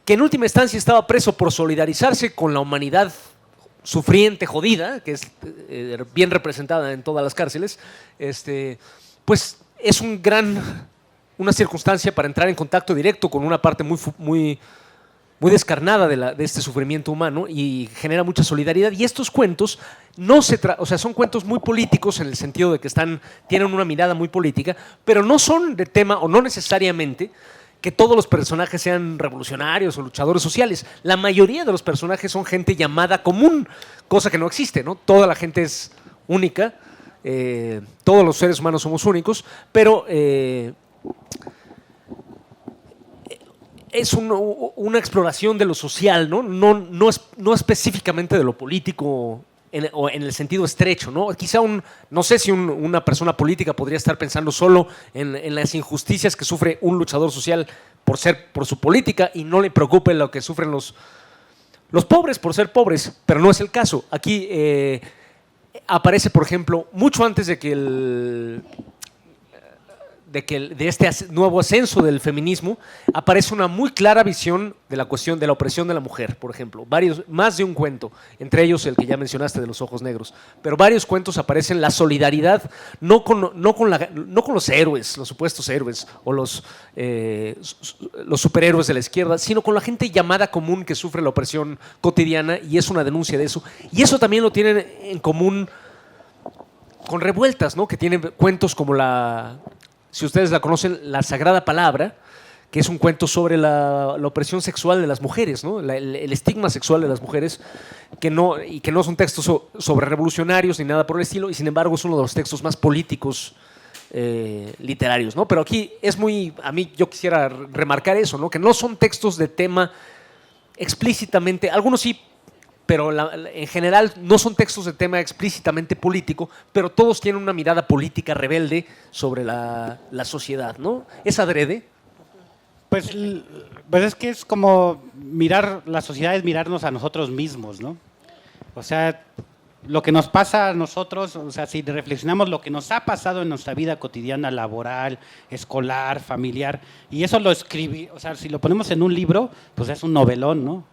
que en última instancia estaba preso por solidarizarse con la humanidad sufriente, jodida, que es bien representada en todas las cárceles, pues es una circunstancia para entrar en contacto directo con una parte muy descarnada de este sufrimiento humano, y genera mucha solidaridad. Y estos cuentos son cuentos muy políticos en el sentido de que tienen una mirada muy política, pero no son de tema, o no necesariamente que todos los personajes sean revolucionarios o luchadores sociales. La mayoría de los personajes son gente llamada común, cosa que no existe, ¿no? Toda la gente es única, todos los seres humanos somos únicos, pero es una exploración de lo social, ¿no? No específicamente de lo político o en el sentido estrecho, ¿no? Quizá no sé si una persona política podría estar pensando solo en las injusticias que sufre un luchador social por su política y no le preocupe lo que sufren los pobres por ser pobres, pero no es el caso. Aquí aparece, por ejemplo, mucho antes de que de este nuevo ascenso del feminismo, aparece una muy clara visión de la cuestión de la opresión de la mujer, por ejemplo. Más de un cuento, entre ellos el que ya mencionaste de los ojos negros, pero varios cuentos aparecen la solidaridad, no con los héroes, los supuestos héroes, o los superhéroes de la izquierda, sino con la gente llamada común que sufre la opresión cotidiana, y es una denuncia de eso. Y eso también lo tienen en común con Revueltas, ¿no? Que tienen cuentos como si ustedes la conocen, La Sagrada Palabra, que es un cuento sobre la opresión sexual de las mujeres, ¿no? El estigma sexual de las mujeres, que no son textos sobre revolucionarios ni nada por el estilo, y sin embargo es uno de los textos más políticos literarios, ¿no? Pero aquí yo quisiera remarcar eso, ¿no? Que no son textos de tema explícitamente, algunos sí, pero en general no son textos de tema explícitamente político, pero todos tienen una mirada política rebelde sobre la sociedad, ¿no? ¿Es adrede? Pues es que es como mirar la sociedad, es mirarnos a nosotros mismos, ¿no? O sea, lo que nos pasa a nosotros, o sea, si reflexionamos lo que nos ha pasado en nuestra vida cotidiana, laboral, escolar, familiar, y eso lo escribí, o sea, si lo ponemos en un libro, pues es un novelón, ¿no?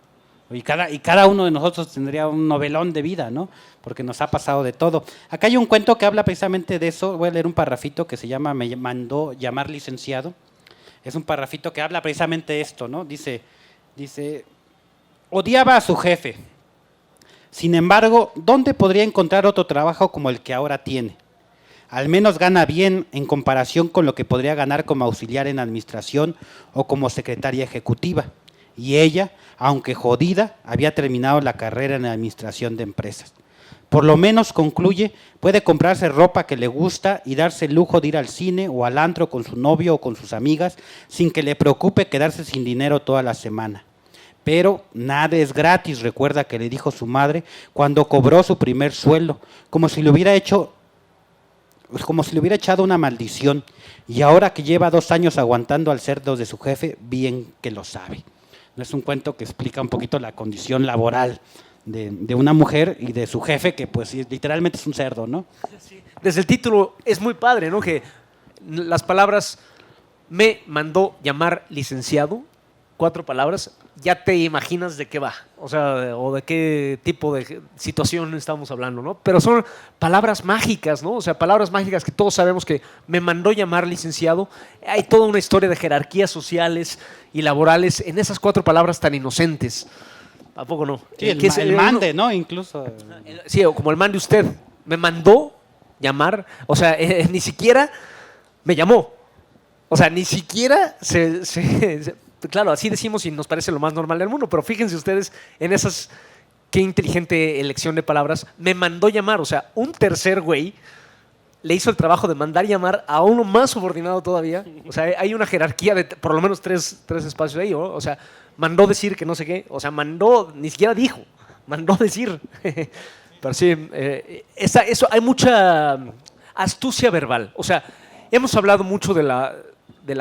Y cada uno de nosotros tendría un novelón de vida, ¿no? Porque nos ha pasado de todo. Acá hay un cuento que habla precisamente de eso. Voy a leer un parrafito que se llama Me mandó llamar licenciado. Es un parrafito que habla precisamente de esto, ¿no? Dice, odiaba a su jefe. Sin embargo, ¿dónde podría encontrar otro trabajo como el que ahora tiene? Al menos gana bien en comparación con lo que podría ganar como auxiliar en administración o como secretaria ejecutiva. Y ella, aunque jodida, había terminado la carrera en administración de empresas. Por lo menos, concluye, puede comprarse ropa que le gusta y darse el lujo de ir al cine o al antro con su novio o con sus amigas sin que le preocupe quedarse sin dinero toda la semana. Pero nada es gratis, recuerda que le dijo su madre cuando cobró su primer sueldo, como si le hubiera echado una maldición. Y ahora que lleva 2 años aguantando al cerdo de su jefe, bien que lo sabe. Es un cuento que explica un poquito la condición laboral de una mujer y de su jefe, que pues literalmente es un cerdo, ¿no? Sí. Desde el título es muy padre, ¿no? Que las palabras me mandó llamar licenciado, 4 palabras, ya te imaginas de qué va, o sea, o de qué tipo de situación estamos hablando, ¿no? Pero son palabras mágicas, ¿no? O sea, palabras mágicas que todos sabemos que me mandó llamar licenciado. Hay toda una historia de jerarquías sociales y laborales en esas 4 palabras tan inocentes. ¿A poco no? Sí, el mande, ¿no? Incluso. Sí, o como el mande usted. Me mandó llamar, o sea, ni siquiera me llamó. O sea, ni siquiera claro, así decimos y nos parece lo más normal del mundo, pero fíjense ustedes en esas, qué inteligente elección de palabras, me mandó llamar, o sea, un tercer güey le hizo el trabajo de mandar llamar a uno más subordinado todavía, o sea, hay una jerarquía de por lo menos tres espacios ahí, ¿no? O sea, mandó decir que no sé qué, o sea, ni siquiera dijo, mandó decir, pero sí, eso, hay mucha astucia verbal, o sea, hemos hablado mucho de la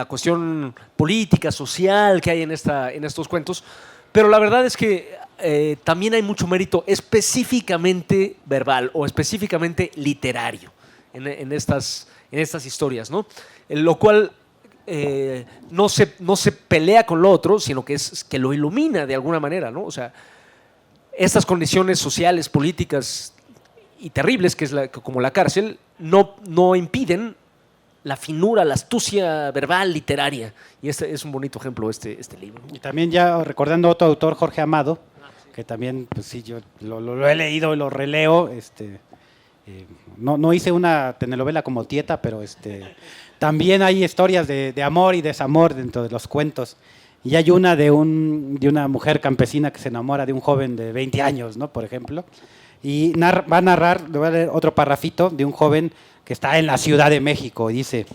cuestión política, social que hay en estos cuentos, pero la verdad es que también hay mucho mérito específicamente verbal o específicamente literario en estas historias, ¿no? Lo cual no se pelea con lo otro, sino que lo ilumina de alguna manera, ¿no? O sea, estas condiciones sociales, políticas y terribles, como la cárcel, no impiden la finura, la astucia verbal, literaria. Y este es un bonito ejemplo, este libro. Y también ya recordando a otro autor, Jorge Amado, que también, pues sí, yo lo he leído y lo releo, No hice una telenovela como Tieta, pero también hay historias de amor y desamor dentro de los cuentos. Y hay una de una mujer campesina que se enamora de un joven de 20 años, ¿no? Por ejemplo. Y va a narrar, le voy a leer otro parrafito de un joven que está en la Ciudad de México. Y dice,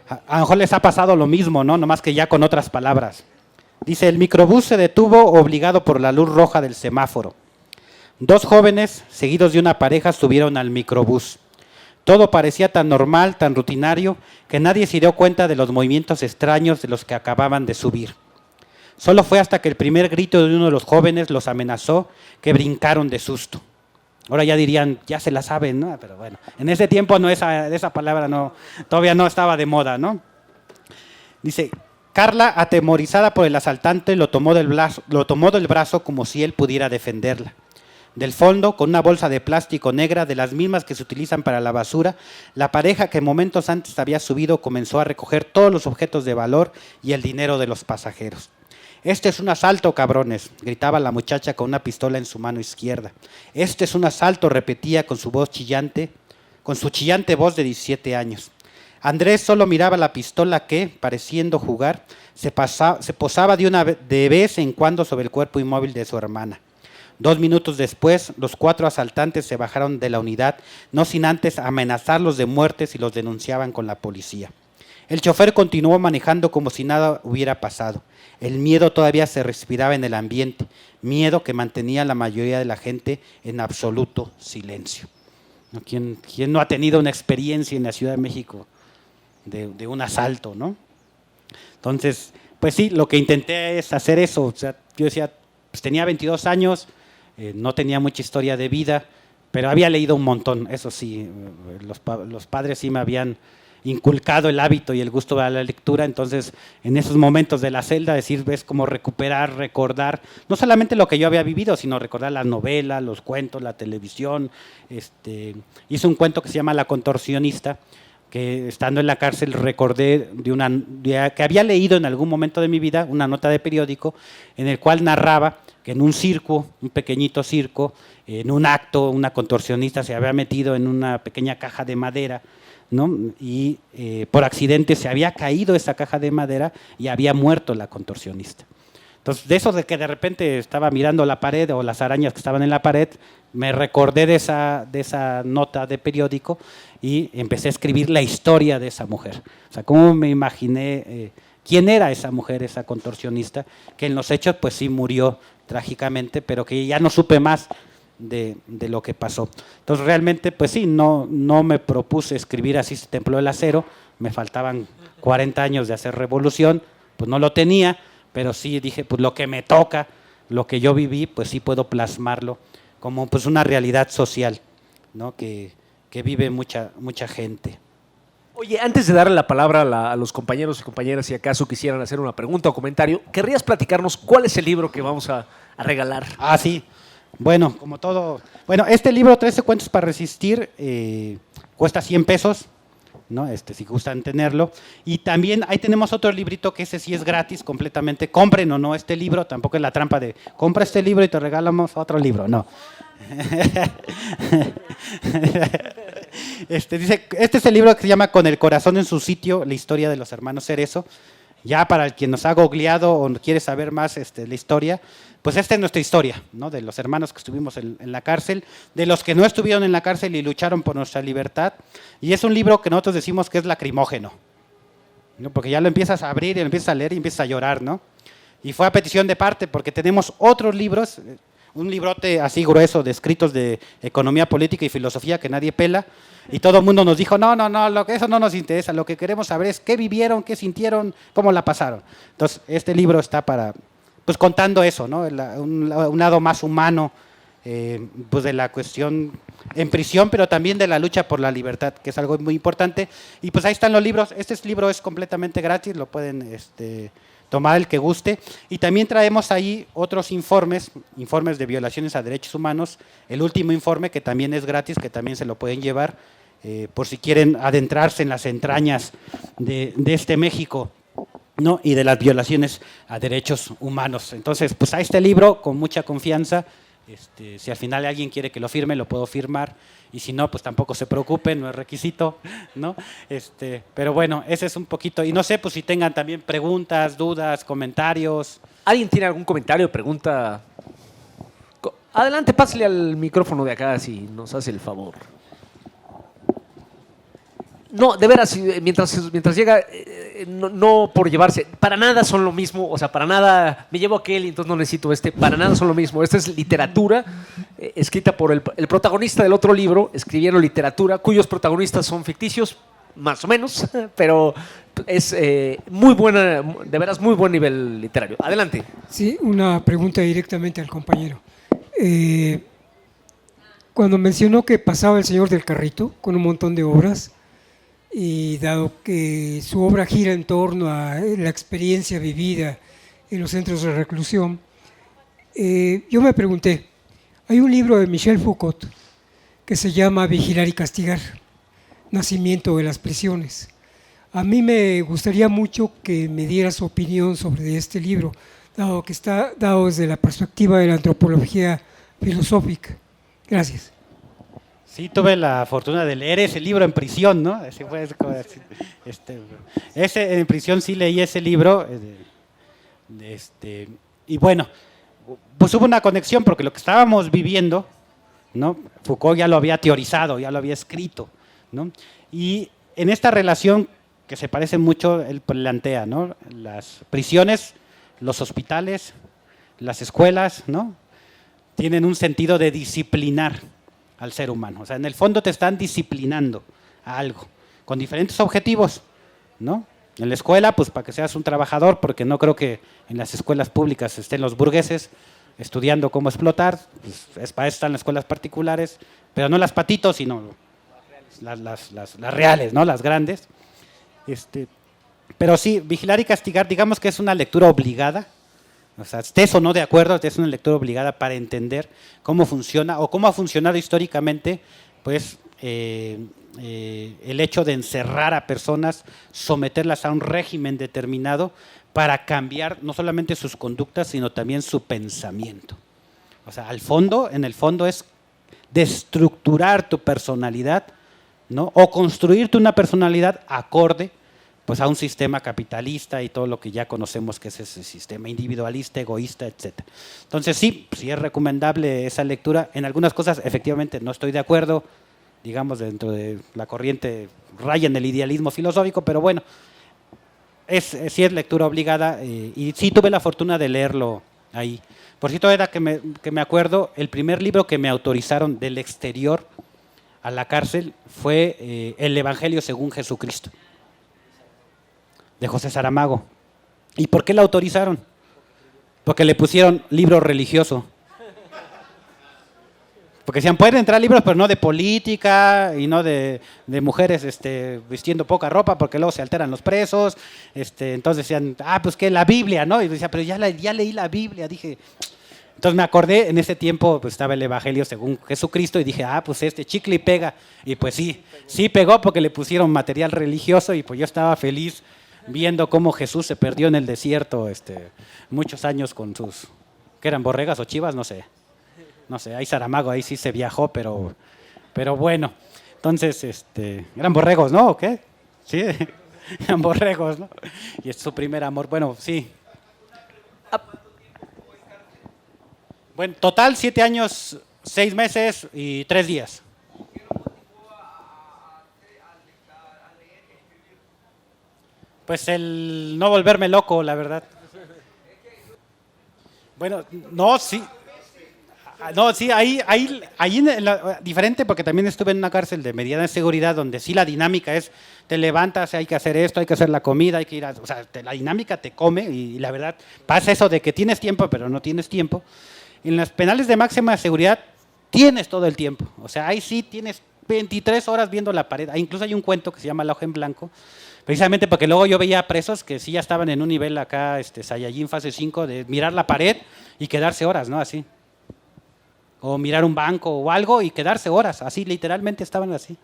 a lo mejor les ha pasado lo mismo, ¿no? Nomás que ya con otras palabras. Dice, el microbús se detuvo obligado por la luz roja del semáforo. 2 jóvenes, seguidos de una pareja, subieron al microbús. Todo parecía tan normal, tan rutinario, que nadie se dio cuenta de los movimientos extraños de los que acababan de subir. Solo fue hasta que el primer grito de uno de los jóvenes los amenazó que brincaron de susto. Ahora ya dirían, ya se la saben, ¿no? Pero bueno, en ese tiempo esa palabra todavía no estaba de moda, ¿no? Dice, Carla, atemorizada por el asaltante, lo tomó del brazo como si él pudiera defenderla. Del fondo, con una bolsa de plástico negra, de las mismas que se utilizan para la basura, la pareja que momentos antes había subido comenzó a recoger todos los objetos de valor y el dinero de los pasajeros. «Este es un asalto, cabrones», gritaba la muchacha con una pistola en su mano izquierda. «Este es un asalto», repetía con su chillante voz de 17 años. Andrés solo miraba la pistola que, pareciendo jugar, se posaba de vez en cuando sobre el cuerpo inmóvil de su hermana. 2 minutos después, los 4 asaltantes se bajaron de la unidad, no sin antes amenazarlos de muerte si los denunciaban con la policía. El chofer continuó manejando como si nada hubiera pasado. El miedo todavía se respiraba en el ambiente, miedo que mantenía a la mayoría de la gente en absoluto silencio. ¿Quién no ha tenido una experiencia en la Ciudad de México de un asalto, ¿no? Entonces, pues sí, lo que intenté es hacer eso. O sea, yo decía, pues tenía 22 años, no tenía mucha historia de vida, pero había leído un montón, eso sí, los padres sí me habían inculcado el hábito y el gusto de la lectura. Entonces en esos momentos de la celda ves como recuperar, recordar, no solamente lo que yo había vivido, sino recordar las novelas, los cuentos, la televisión. Hice un cuento que se llama La contorsionista, que estando en la cárcel recordé que había leído en algún momento de mi vida una nota de periódico en el cual narraba que en un circo, un pequeñito circo, en un acto, una contorsionista se había metido en una pequeña caja de madera, ¿no? Y por accidente se había caído esa caja de madera y había muerto la contorsionista. Entonces, de eso de que de repente estaba mirando la pared o las arañas que estaban en la pared, me recordé de esa nota de periódico y empecé a escribir la historia de esa mujer. O sea, cómo me imaginé quién era esa mujer, esa contorsionista, que en los hechos pues sí murió trágicamente, pero que ya no supe más de lo que pasó. Entonces realmente pues sí, no me propuse escribir Así se templó el acero, me faltaban 40 años de hacer revolución, pues no lo tenía, pero sí dije, pues lo que me toca, lo que yo viví, pues sí puedo plasmarlo como pues una realidad social, ¿no? que vive mucha gente. Oye, antes de darle la palabra a los compañeros y compañeras, si acaso quisieran hacer una pregunta o comentario, ¿querrías platicarnos cuál es el libro que vamos a regalar? Ah, sí. Bueno, como todo. Bueno, este libro, 13 cuentos para resistir, cuesta 100 pesos, ¿no? Si gustan tenerlo. Y también ahí tenemos otro librito que ese sí es gratis completamente. Compren o no este libro, tampoco es la trampa de compra este libro y te regalamos otro libro, no. Dice, este es el libro que se llama Con el corazón en su sitio, la historia de los hermanos Cerezo. Ya para el quien nos ha googleado o quiere saber más la historia, pues esta es nuestra historia, ¿no? De los hermanos que estuvimos en la cárcel, de los que no estuvieron en la cárcel y lucharon por nuestra libertad. Y es un libro que nosotros decimos que es lacrimógeno, ¿no? Porque ya lo empiezas a abrir y lo empiezas a leer y empiezas a llorar, ¿no? Y fue a petición de parte, porque tenemos otros libros, un librote así grueso de escritos de economía política y filosofía que nadie pela, y todo el mundo nos dijo, no, eso no nos interesa, lo que queremos saber es qué vivieron, qué sintieron, cómo la pasaron. Entonces, este libro está para, pues contando eso, ¿no? Un lado más humano, pues de la cuestión en prisión, pero también de la lucha por la libertad, que es algo muy importante. Y pues ahí están los libros. Este libro es completamente gratis, lo pueden tomar el que guste. Y también traemos ahí otros informes de violaciones a derechos humanos. El último informe, que también es gratis, que también se lo pueden llevar, por si quieren adentrarse en las entrañas de este México, ¿no? Y de las violaciones a derechos humanos. Entonces, pues a este libro, con mucha confianza, Si al final alguien quiere que lo firme, lo puedo firmar. Y si no, pues tampoco se preocupen, no es requisito, ¿no? Pero bueno, ese es un poquito. Y no sé, pues si tengan también preguntas, dudas, comentarios. ¿Alguien tiene algún comentario, pregunta? Adelante, pásale al micrófono de acá si nos hace el favor. No, de veras, mientras llega, no por llevarse, para nada son lo mismo, o sea, para nada, me llevo aquel y entonces no necesito para nada son lo mismo. Esta es literatura escrita por el protagonista del otro libro, escribieron literatura, cuyos protagonistas son ficticios, más o menos, pero es muy buena, de veras muy buen nivel literario. Adelante. Sí, una pregunta directamente al compañero. Cuando mencionó que pasaba El Señor del Carrito con un montón de obras, y dado que su obra gira en torno a la experiencia vivida en los centros de reclusión, yo me pregunté, hay un libro de Michel Foucault que se llama Vigilar y Castigar, Nacimiento de las prisiones. A mí me gustaría mucho que me diera su opinión sobre este libro, dado que está dado desde la perspectiva de la antropología filosófica. Gracias. Sí, tuve la fortuna de leer ese libro en prisión, ¿no? Ese en prisión sí leí ese libro. Y bueno, pues hubo una conexión porque lo que estábamos viviendo, ¿no? Foucault ya lo había teorizado, ya lo había escrito, ¿no? Y en esta relación que se parece mucho, él plantea, ¿no? Las prisiones, los hospitales, las escuelas, ¿no? Tienen un sentido de disciplinar al ser humano. O sea, en el fondo te están disciplinando a algo, con diferentes objetivos, ¿no? En la escuela, pues para que seas un trabajador, porque no creo que en las escuelas públicas estén los burgueses estudiando cómo explotar, pues para eso están las escuelas particulares, pero no las patitos, sino las reales, ¿no? Las grandes. Pero sí, Vigilar y Castigar, digamos que es una lectura obligada. O sea, estés o no de acuerdo, es una lectura obligada para entender cómo funciona o cómo ha funcionado históricamente, pues, el hecho de encerrar a personas, someterlas a un régimen determinado para cambiar no solamente sus conductas, sino también su pensamiento. O sea, en el fondo es destructurar tu personalidad, ¿no? O construirte una personalidad acorde pues a un sistema capitalista y todo lo que ya conocemos que es ese sistema individualista, egoísta, etc. Entonces sí es recomendable esa lectura. En algunas cosas efectivamente no estoy de acuerdo, digamos dentro de la corriente raya en el idealismo filosófico, pero bueno, sí es lectura obligada y sí tuve la fortuna de leerlo ahí. Por cierto, era que me acuerdo, el primer libro que me autorizaron del exterior a la cárcel fue El Evangelio según Jesucristo, de José Saramago. ¿Y por qué la autorizaron? Porque le pusieron libro religioso. Porque decían, pueden entrar libros, pero no de política y no de mujeres vistiendo poca ropa, porque luego se alteran los presos. Entonces decían, pues que la Biblia, ¿no? Y decía, pero ya leí la Biblia, dije. Entonces me acordé, en ese tiempo pues estaba el Evangelio según Jesucristo y dije, pues chicle y pega. Y pues sí pegó porque le pusieron material religioso y pues yo estaba feliz viendo cómo Jesús se perdió en el desierto muchos años con sus, ¿qué eran, borregas o chivas? No sé, ahí Saramago, ahí sí se viajó, pero bueno, entonces, eran borregos, ¿no? ¿O qué? Sí, eran borregos, ¿no? Y es su primer amor, bueno, sí. Bueno, total 7 años, 6 meses y 3 días. Pues el no volverme loco, la verdad. Bueno, no, sí. No, sí, ahí diferente porque también estuve en una cárcel de mediana seguridad donde sí la dinámica es, te levantas, hay que hacer esto, hay que hacer la comida, hay que ir o sea, la dinámica te come y la verdad pasa eso de que tienes tiempo pero no tienes tiempo. En las penales de máxima seguridad tienes todo el tiempo, o sea, ahí sí tienes 23 horas viendo la pared, incluso hay un cuento que se llama La hoja en blanco, precisamente porque luego yo veía presos que sí ya estaban en un nivel acá, Saiyajin fase 5, de mirar la pared y quedarse horas, ¿no? Así. O mirar un banco o algo y quedarse horas, así, literalmente estaban así.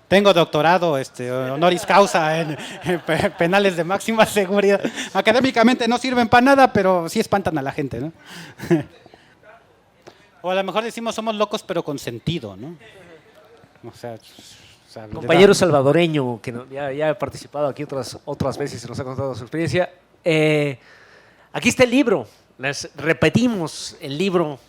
Tengo doctorado, honoris causa en penales de máxima seguridad. Académicamente no sirven para nada, pero sí espantan a la gente, ¿no? O a lo mejor decimos somos locos pero con sentido, ¿no? O sea, Compañero salvadoreño, que ya ha participado aquí otras veces y nos ha contado su experiencia. Aquí está el libro. Les repetimos el libro.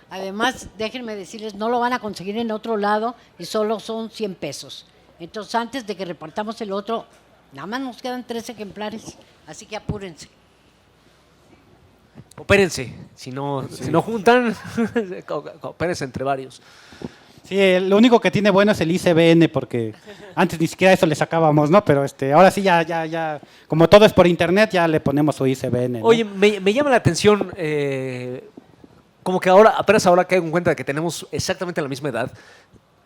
Además, déjenme decirles, no lo van a conseguir en otro lado y solo son 100 pesos. Entonces, antes de que repartamos el otro, nada más nos quedan 3 ejemplares, así que apúrense. Coopérense, si no juntan, coopérense entre varios. Sí, lo único que tiene bueno es el ICBN, porque antes ni siquiera eso le sacábamos, ¿no? Pero ahora sí ya, como todo es por internet, ya le ponemos su ICBN, ¿no? Oye, me llama la atención, como que apenas ahora caigo en cuenta de que tenemos exactamente la misma edad,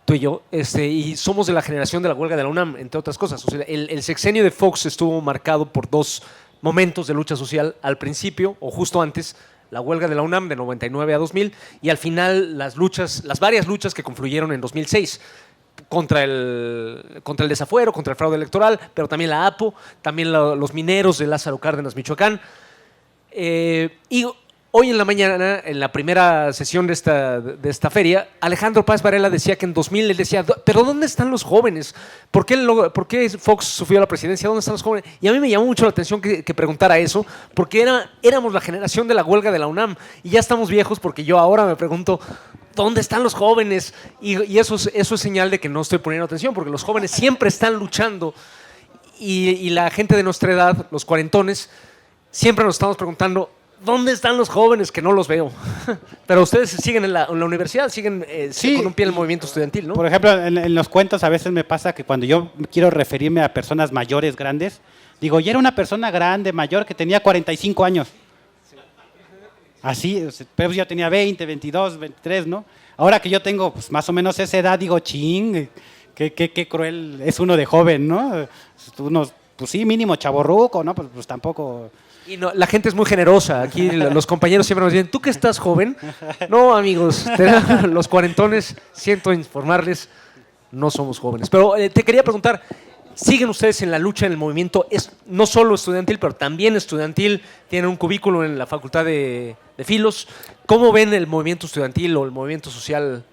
tú y yo, y somos de la generación de la huelga de la UNAM, entre otras cosas. O sea, el sexenio de Fox estuvo marcado por 2 momentos de lucha social, al principio o justo antes, la huelga de la UNAM de 99 a 2000, y al final las varias luchas que confluyeron en 2006 contra el desafuero, contra el fraude electoral, pero también la APO, también los mineros de Lázaro Cárdenas, Michoacán. Y hoy en la mañana, en la primera sesión de esta feria, Alejandro Páez Varela decía que en 2000 él decía, pero ¿dónde están los jóvenes? ¿Por qué Fox sufrió a la presidencia? ¿Dónde están los jóvenes? Y a mí me llamó mucho la atención que preguntara eso, porque éramos la generación de la huelga de la UNAM y ya estamos viejos, porque yo ahora me pregunto, ¿dónde están los jóvenes? Y eso es señal de que no estoy poniendo atención, porque los jóvenes siempre están luchando y la gente de nuestra edad, los cuarentones, siempre nos estamos preguntando, ¿dónde están los jóvenes? Que no los veo. Pero ustedes siguen en la universidad, siguen Sí, con un pie en el movimiento estudiantil, ¿no? Por ejemplo, en los cuentos a veces me pasa que cuando yo quiero referirme a personas mayores, grandes, digo, y era una persona grande, mayor, que tenía 45 años. Así, pero yo tenía 20, 22, 23, ¿no? Ahora que yo tengo pues, más o menos esa edad, digo, ching, qué cruel es uno de joven, ¿no? Pues sí, mínimo chavorruco, ¿no? Pues tampoco... Y no, la gente es muy generosa. Aquí los compañeros siempre nos dicen, ¿tú que estás joven? No, amigos, los cuarentones, siento informarles, no somos jóvenes. Pero te quería preguntar, ¿siguen ustedes en la lucha en el movimiento? Es no solo estudiantil, pero también estudiantil. Tienen un cubículo en la Facultad de Filos. ¿Cómo ven el movimiento estudiantil o el movimiento social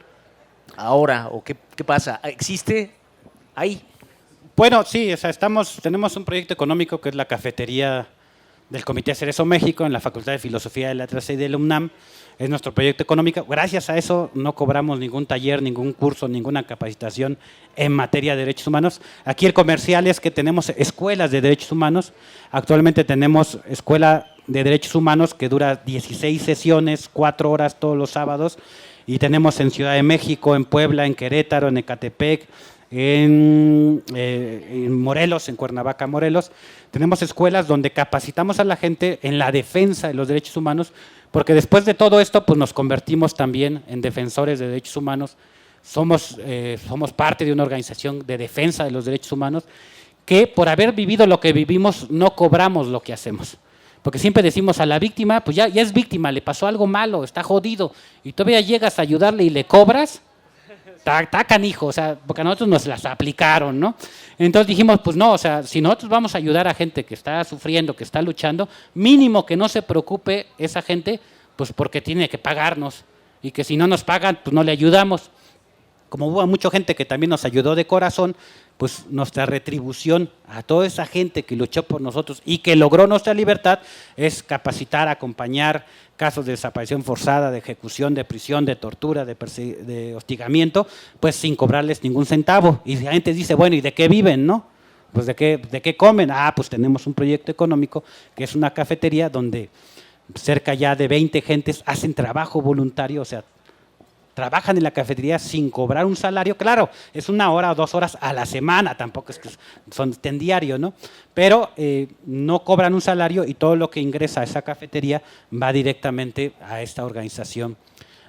ahora? ¿O qué pasa? ¿Existe ahí? Bueno, sí, o sea, tenemos un proyecto económico que es la cafetería del Comité Cerezo México en la Facultad de Filosofía, Letras y de la UNAM. Es nuestro proyecto económico. Gracias a eso no cobramos ningún taller, ningún curso, ninguna capacitación en materia de derechos humanos. Aquí el comercial es que tenemos escuelas de derechos humanos. Actualmente tenemos escuela de derechos humanos que dura 16 sesiones, 4 horas todos los sábados. Y tenemos en Ciudad de México, en Puebla, en Querétaro, en Ecatepec, en Morelos, en Cuernavaca, Morelos. Tenemos escuelas donde capacitamos a la gente en la defensa de los derechos humanos, porque después de todo esto pues nos convertimos también en defensores de derechos humanos. Somos parte de una organización de defensa de los derechos humanos que por haber vivido lo que vivimos no cobramos lo que hacemos. Porque siempre decimos a la víctima, pues ya es víctima, le pasó algo malo, está jodido, y todavía llegas a ayudarle y le cobras. Está canijo, o sea, porque a nosotros nos las aplicaron, ¿no? Entonces dijimos, pues no, o sea, si nosotros vamos a ayudar a gente que está sufriendo, que está luchando, mínimo que no se preocupe esa gente, pues porque tiene que pagarnos, y que si no nos pagan, pues no le ayudamos. Como hubo mucha gente que también nos ayudó de corazón, pues nuestra retribución a toda esa gente que luchó por nosotros y que logró nuestra libertad es capacitar, acompañar casos de desaparición forzada, de ejecución, de prisión, de tortura, de hostigamiento, pues sin cobrarles ningún centavo. Y la gente dice, bueno, ¿y de qué viven, no? Pues ¿de qué comen? Pues tenemos un proyecto económico que es una cafetería donde cerca ya de 20 gentes hacen trabajo voluntario, o sea, trabajan en la cafetería sin cobrar un salario. Claro, es 1 hora o 2 horas a la semana, tampoco es que son en diario, ¿no? Pero no cobran un salario y todo lo que ingresa a esa cafetería va directamente a esta organización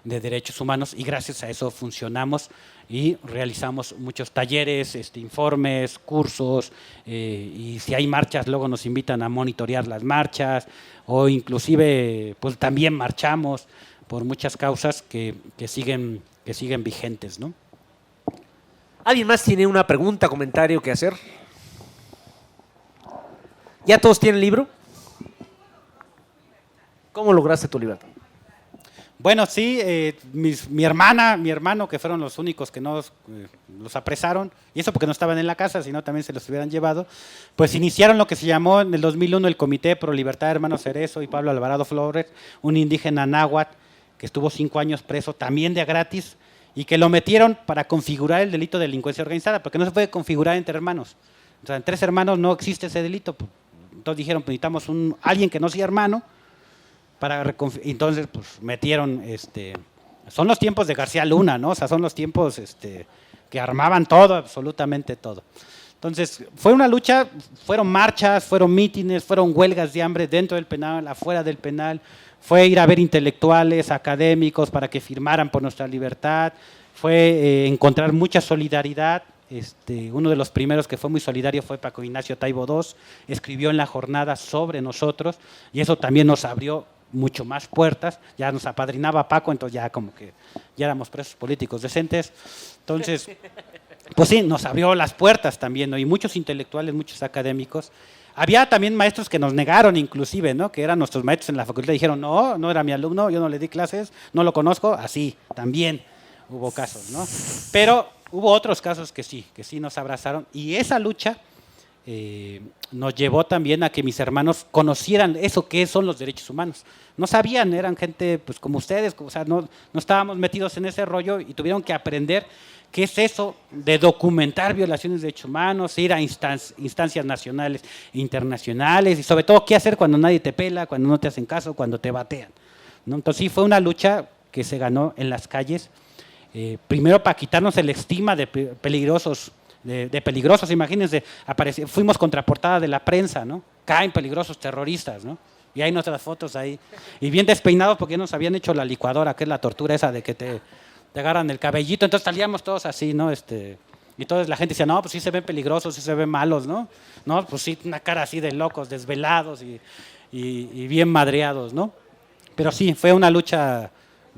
de derechos humanos y gracias a eso funcionamos y realizamos muchos talleres, informes, cursos y si hay marchas luego nos invitan a monitorear las marchas o inclusive pues también marchamos por muchas causas que siguen vigentes, ¿no? ¿Alguien más tiene una pregunta, comentario que hacer? ¿Ya todos tienen libro? ¿Cómo lograste tu libertad? Bueno, sí, mi hermana, mi hermano, que fueron los únicos que no los apresaron, y eso porque no estaban en la casa, sino también se los hubieran llevado, pues iniciaron lo que se llamó en el 2001 el Comité Pro Libertad de Hermano Cerezo y Pablo Alvarado Flores, un indígena náhuatl que estuvo 5 años preso, también de a gratis, y que lo metieron para configurar el delito de delincuencia organizada, porque no se puede configurar entre hermanos. O sea, en 3 hermanos no existe ese delito. Entonces dijeron, pues necesitamos alguien que no sea hermano, entonces pues metieron, son los tiempos de García Luna, ¿no? O sea, son los tiempos que armaban todo, absolutamente todo. Entonces, fue una lucha, fueron marchas, fueron mítines, fueron huelgas de hambre dentro del penal, afuera del penal, fue ir a ver intelectuales, académicos para que firmaran por nuestra libertad, fue encontrar mucha solidaridad. Uno de los primeros que fue muy solidario fue Paco Ignacio Taibo II, escribió en La Jornada sobre nosotros y eso también nos abrió mucho más puertas, ya nos apadrinaba Paco, entonces ya como que ya éramos presos políticos decentes, entonces pues sí, nos abrió las puertas también, ¿no? Y muchos intelectuales, muchos académicos. Había también maestros que nos negaron inclusive, ¿no? Que eran nuestros maestros en la facultad, dijeron, no era mi alumno, yo no le di clases, no lo conozco, así, también hubo casos, ¿no? Pero hubo otros casos que sí nos abrazaron y esa lucha nos llevó también a que mis hermanos conocieran eso que son los derechos humanos. No sabían, eran gente pues como ustedes, o sea, no estábamos metidos en ese rollo y tuvieron que aprender qué es eso de documentar violaciones de derechos humanos, ir a instancias nacionales e internacionales y sobre todo qué hacer cuando nadie te pela, cuando no te hacen caso, cuando te batean, ¿no? Entonces sí fue una lucha que se ganó en las calles, primero para quitarnos el estigma de peligrosos, imagínense, fuimos contraportada de la prensa, ¿no? Caen peligrosos terroristas, ¿no? Y hay nuestras fotos ahí, y bien despeinados porque ya nos habían hecho la licuadora, que es la tortura esa de que te agarran el cabellito, entonces salíamos todos así, ¿no? Y entonces la gente decía, no, pues sí se ven peligrosos, sí se ven malos, ¿no? No, pues sí, una cara así de locos, desvelados y bien madreados, ¿no? Pero sí, fue una lucha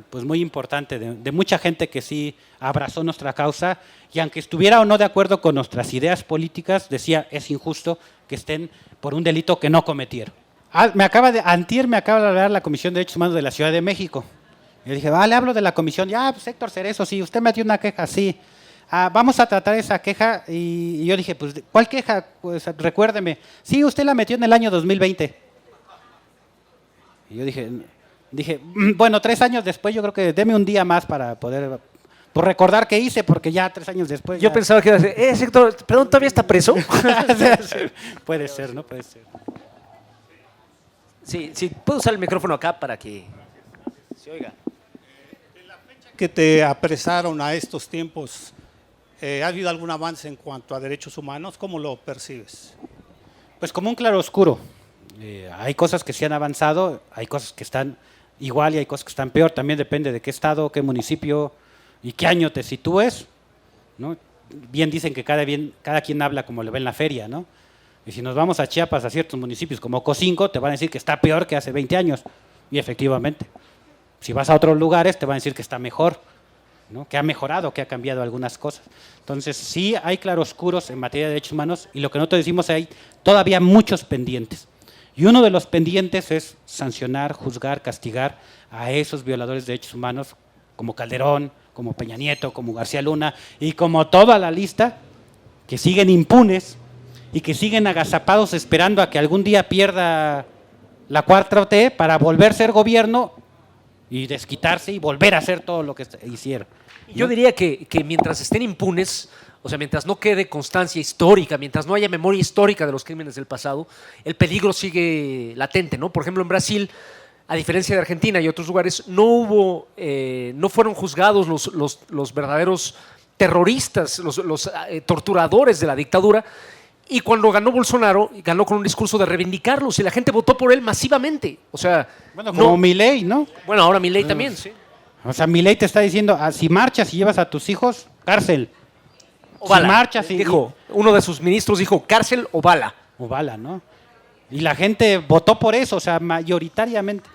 pues muy importante de mucha gente que sí abrazó nuestra causa y aunque estuviera o no de acuerdo con nuestras ideas políticas, decía, es injusto que estén por un delito que no cometieron. Antier me acaba de hablar la Comisión de Derechos Humanos de la Ciudad de México. Yo dije, le hablo de la comisión. Ya, pues Héctor Cerezo, sí, usted metió una queja, sí. Vamos a tratar esa queja. Y yo dije, pues, ¿cuál queja? Pues recuérdeme. Sí, usted la metió en el año 2020. Y yo dije, bueno, 3 años después, yo creo que deme un día más para poder recordar qué hice, porque ya 3 años después. Yo pensaba que iba a decir, Héctor, perdón, ¿todavía está preso? Puede ser, ¿no? Puede ser. Sí, puedo usar el micrófono acá para que se oiga. Que te apresaron a estos tiempos, ¿ha habido algún avance en cuanto a derechos humanos? ¿Cómo lo percibes? Pues como un claroscuro. Hay cosas que sí han avanzado, hay cosas que están igual y hay cosas que están peor. También depende de qué estado, qué municipio y qué año te sitúes, ¿no? Bien dicen que cada quien habla como le ve en la feria, ¿no? Y si nos vamos a Chiapas, a ciertos municipios como Cocinco, te van a decir que está peor que hace 20 años. Y efectivamente. Si vas a otros lugares te van a decir que está mejor, ¿no? Que ha mejorado, que ha cambiado algunas cosas. Entonces sí hay claroscuros en materia de derechos humanos y lo que nosotros decimos hay todavía muchos pendientes. Y uno de los pendientes es sancionar, juzgar, castigar a esos violadores de derechos humanos como Calderón, como Peña Nieto, como García Luna y como toda la lista que siguen impunes y que siguen agazapados esperando a que algún día pierda la 4T para volver a ser gobierno y desquitarse y volver a hacer todo lo que hicieron, ¿no? Yo diría que mientras estén impunes, o sea, mientras no quede constancia histórica, mientras no haya memoria histórica de los crímenes del pasado, el peligro sigue latente, ¿no? Por ejemplo, en Brasil, a diferencia de Argentina y otros lugares, no fueron juzgados los verdaderos terroristas, los torturadores de la dictadura. Y cuando ganó Bolsonaro, ganó con un discurso de reivindicarlos y la gente votó por él masivamente. O sea, bueno, como Milei, ¿no? Bueno, ahora Milei también, sí. O sea, Milei te está diciendo, si marchas y llevas a tus hijos, cárcel. O bala. Si marchas uno de sus ministros dijo, cárcel o bala. O bala, ¿no? Y la gente votó por eso, o sea, mayoritariamente.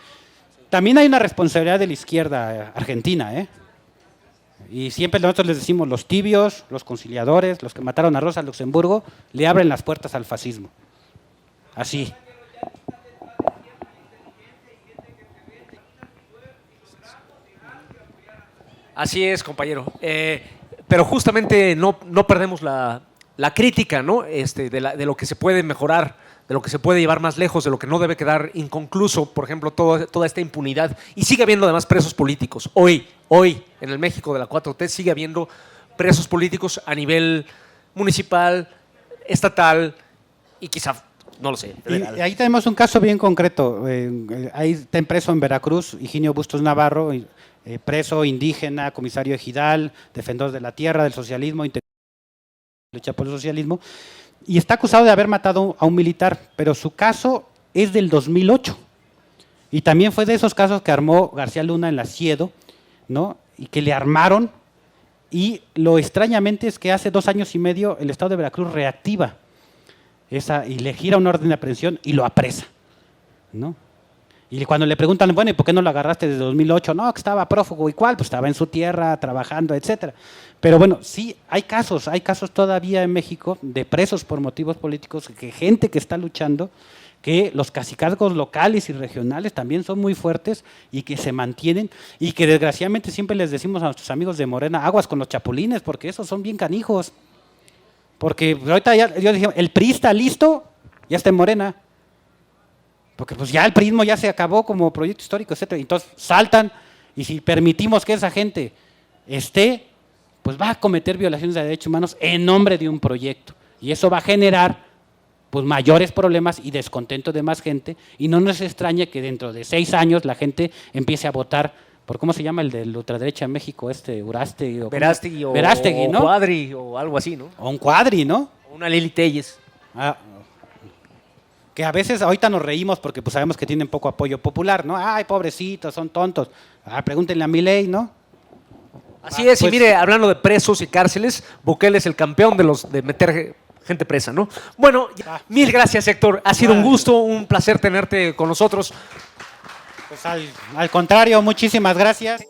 También hay una responsabilidad de la izquierda argentina, ¿eh? Y siempre nosotros les decimos, los tibios, los conciliadores, los que mataron a Rosa Luxemburgo, le abren las puertas al fascismo. Así. Así es, compañero. Pero justamente no perdemos la crítica, ¿no? De lo que se puede mejorar, de lo que se puede llevar más lejos, de lo que no debe quedar inconcluso, por ejemplo, toda esta impunidad. Y sigue habiendo además presos políticos. Hoy, en el México de la 4T, sigue habiendo presos políticos a nivel municipal, estatal y quizá, no lo sé, federal. Y ahí tenemos un caso bien concreto. Ahí está preso en Veracruz, Higinio Bustos Navarro, preso indígena, comisario ejidal, defensor de la tierra, del socialismo, lucha por el socialismo, y está acusado de haber matado a un militar, pero su caso es del 2008. Y también fue de esos casos que armó García Luna en la Siedo, ¿no? Y que le armaron. Y lo extrañamente es que hace 2 años y medio el Estado de Veracruz reactiva y le gira una orden de aprehensión y lo apresa, ¿no? Y cuando le preguntan, bueno, ¿y por qué no lo agarraste desde 2008? No, que estaba prófugo. ¿Y cuál? Pues estaba en su tierra, trabajando, etcétera. Pero bueno, sí, hay casos todavía en México de presos por motivos políticos, que gente que está luchando, que los cacicazgos locales y regionales también son muy fuertes y que se mantienen y que desgraciadamente siempre les decimos a nuestros amigos de Morena, aguas con los chapulines, porque esos son bien canijos. Porque ahorita yo dije, el PRI está listo, ya está en Morena. Porque pues ya el prismo ya se acabó como proyecto histórico, etcétera. Entonces saltan y si permitimos que esa gente esté, pues va a cometer violaciones de derechos humanos en nombre de un proyecto. Y eso va a generar pues mayores problemas y descontento de más gente. Y no nos extraña que dentro de 6 años la gente empiece a votar por, ¿cómo se llama el de la ultraderecha en México? Urastegui. Verástegui, ¿no? O Cuadri o algo así, ¿no? O un Cuadri, ¿no? O una Lili Telles. Que a veces ahorita nos reímos porque pues sabemos que tienen poco apoyo popular, ¿no? Ay, pobrecitos, son tontos. Pregúntenle a Milei, ¿no? Así es, pues, y mire, hablando de presos y cárceles, Bukele es el campeón de meter gente presa, ¿no? Bueno, mil gracias, Héctor. Ha sido un gusto, un placer tenerte con nosotros. Pues al contrario, muchísimas gracias.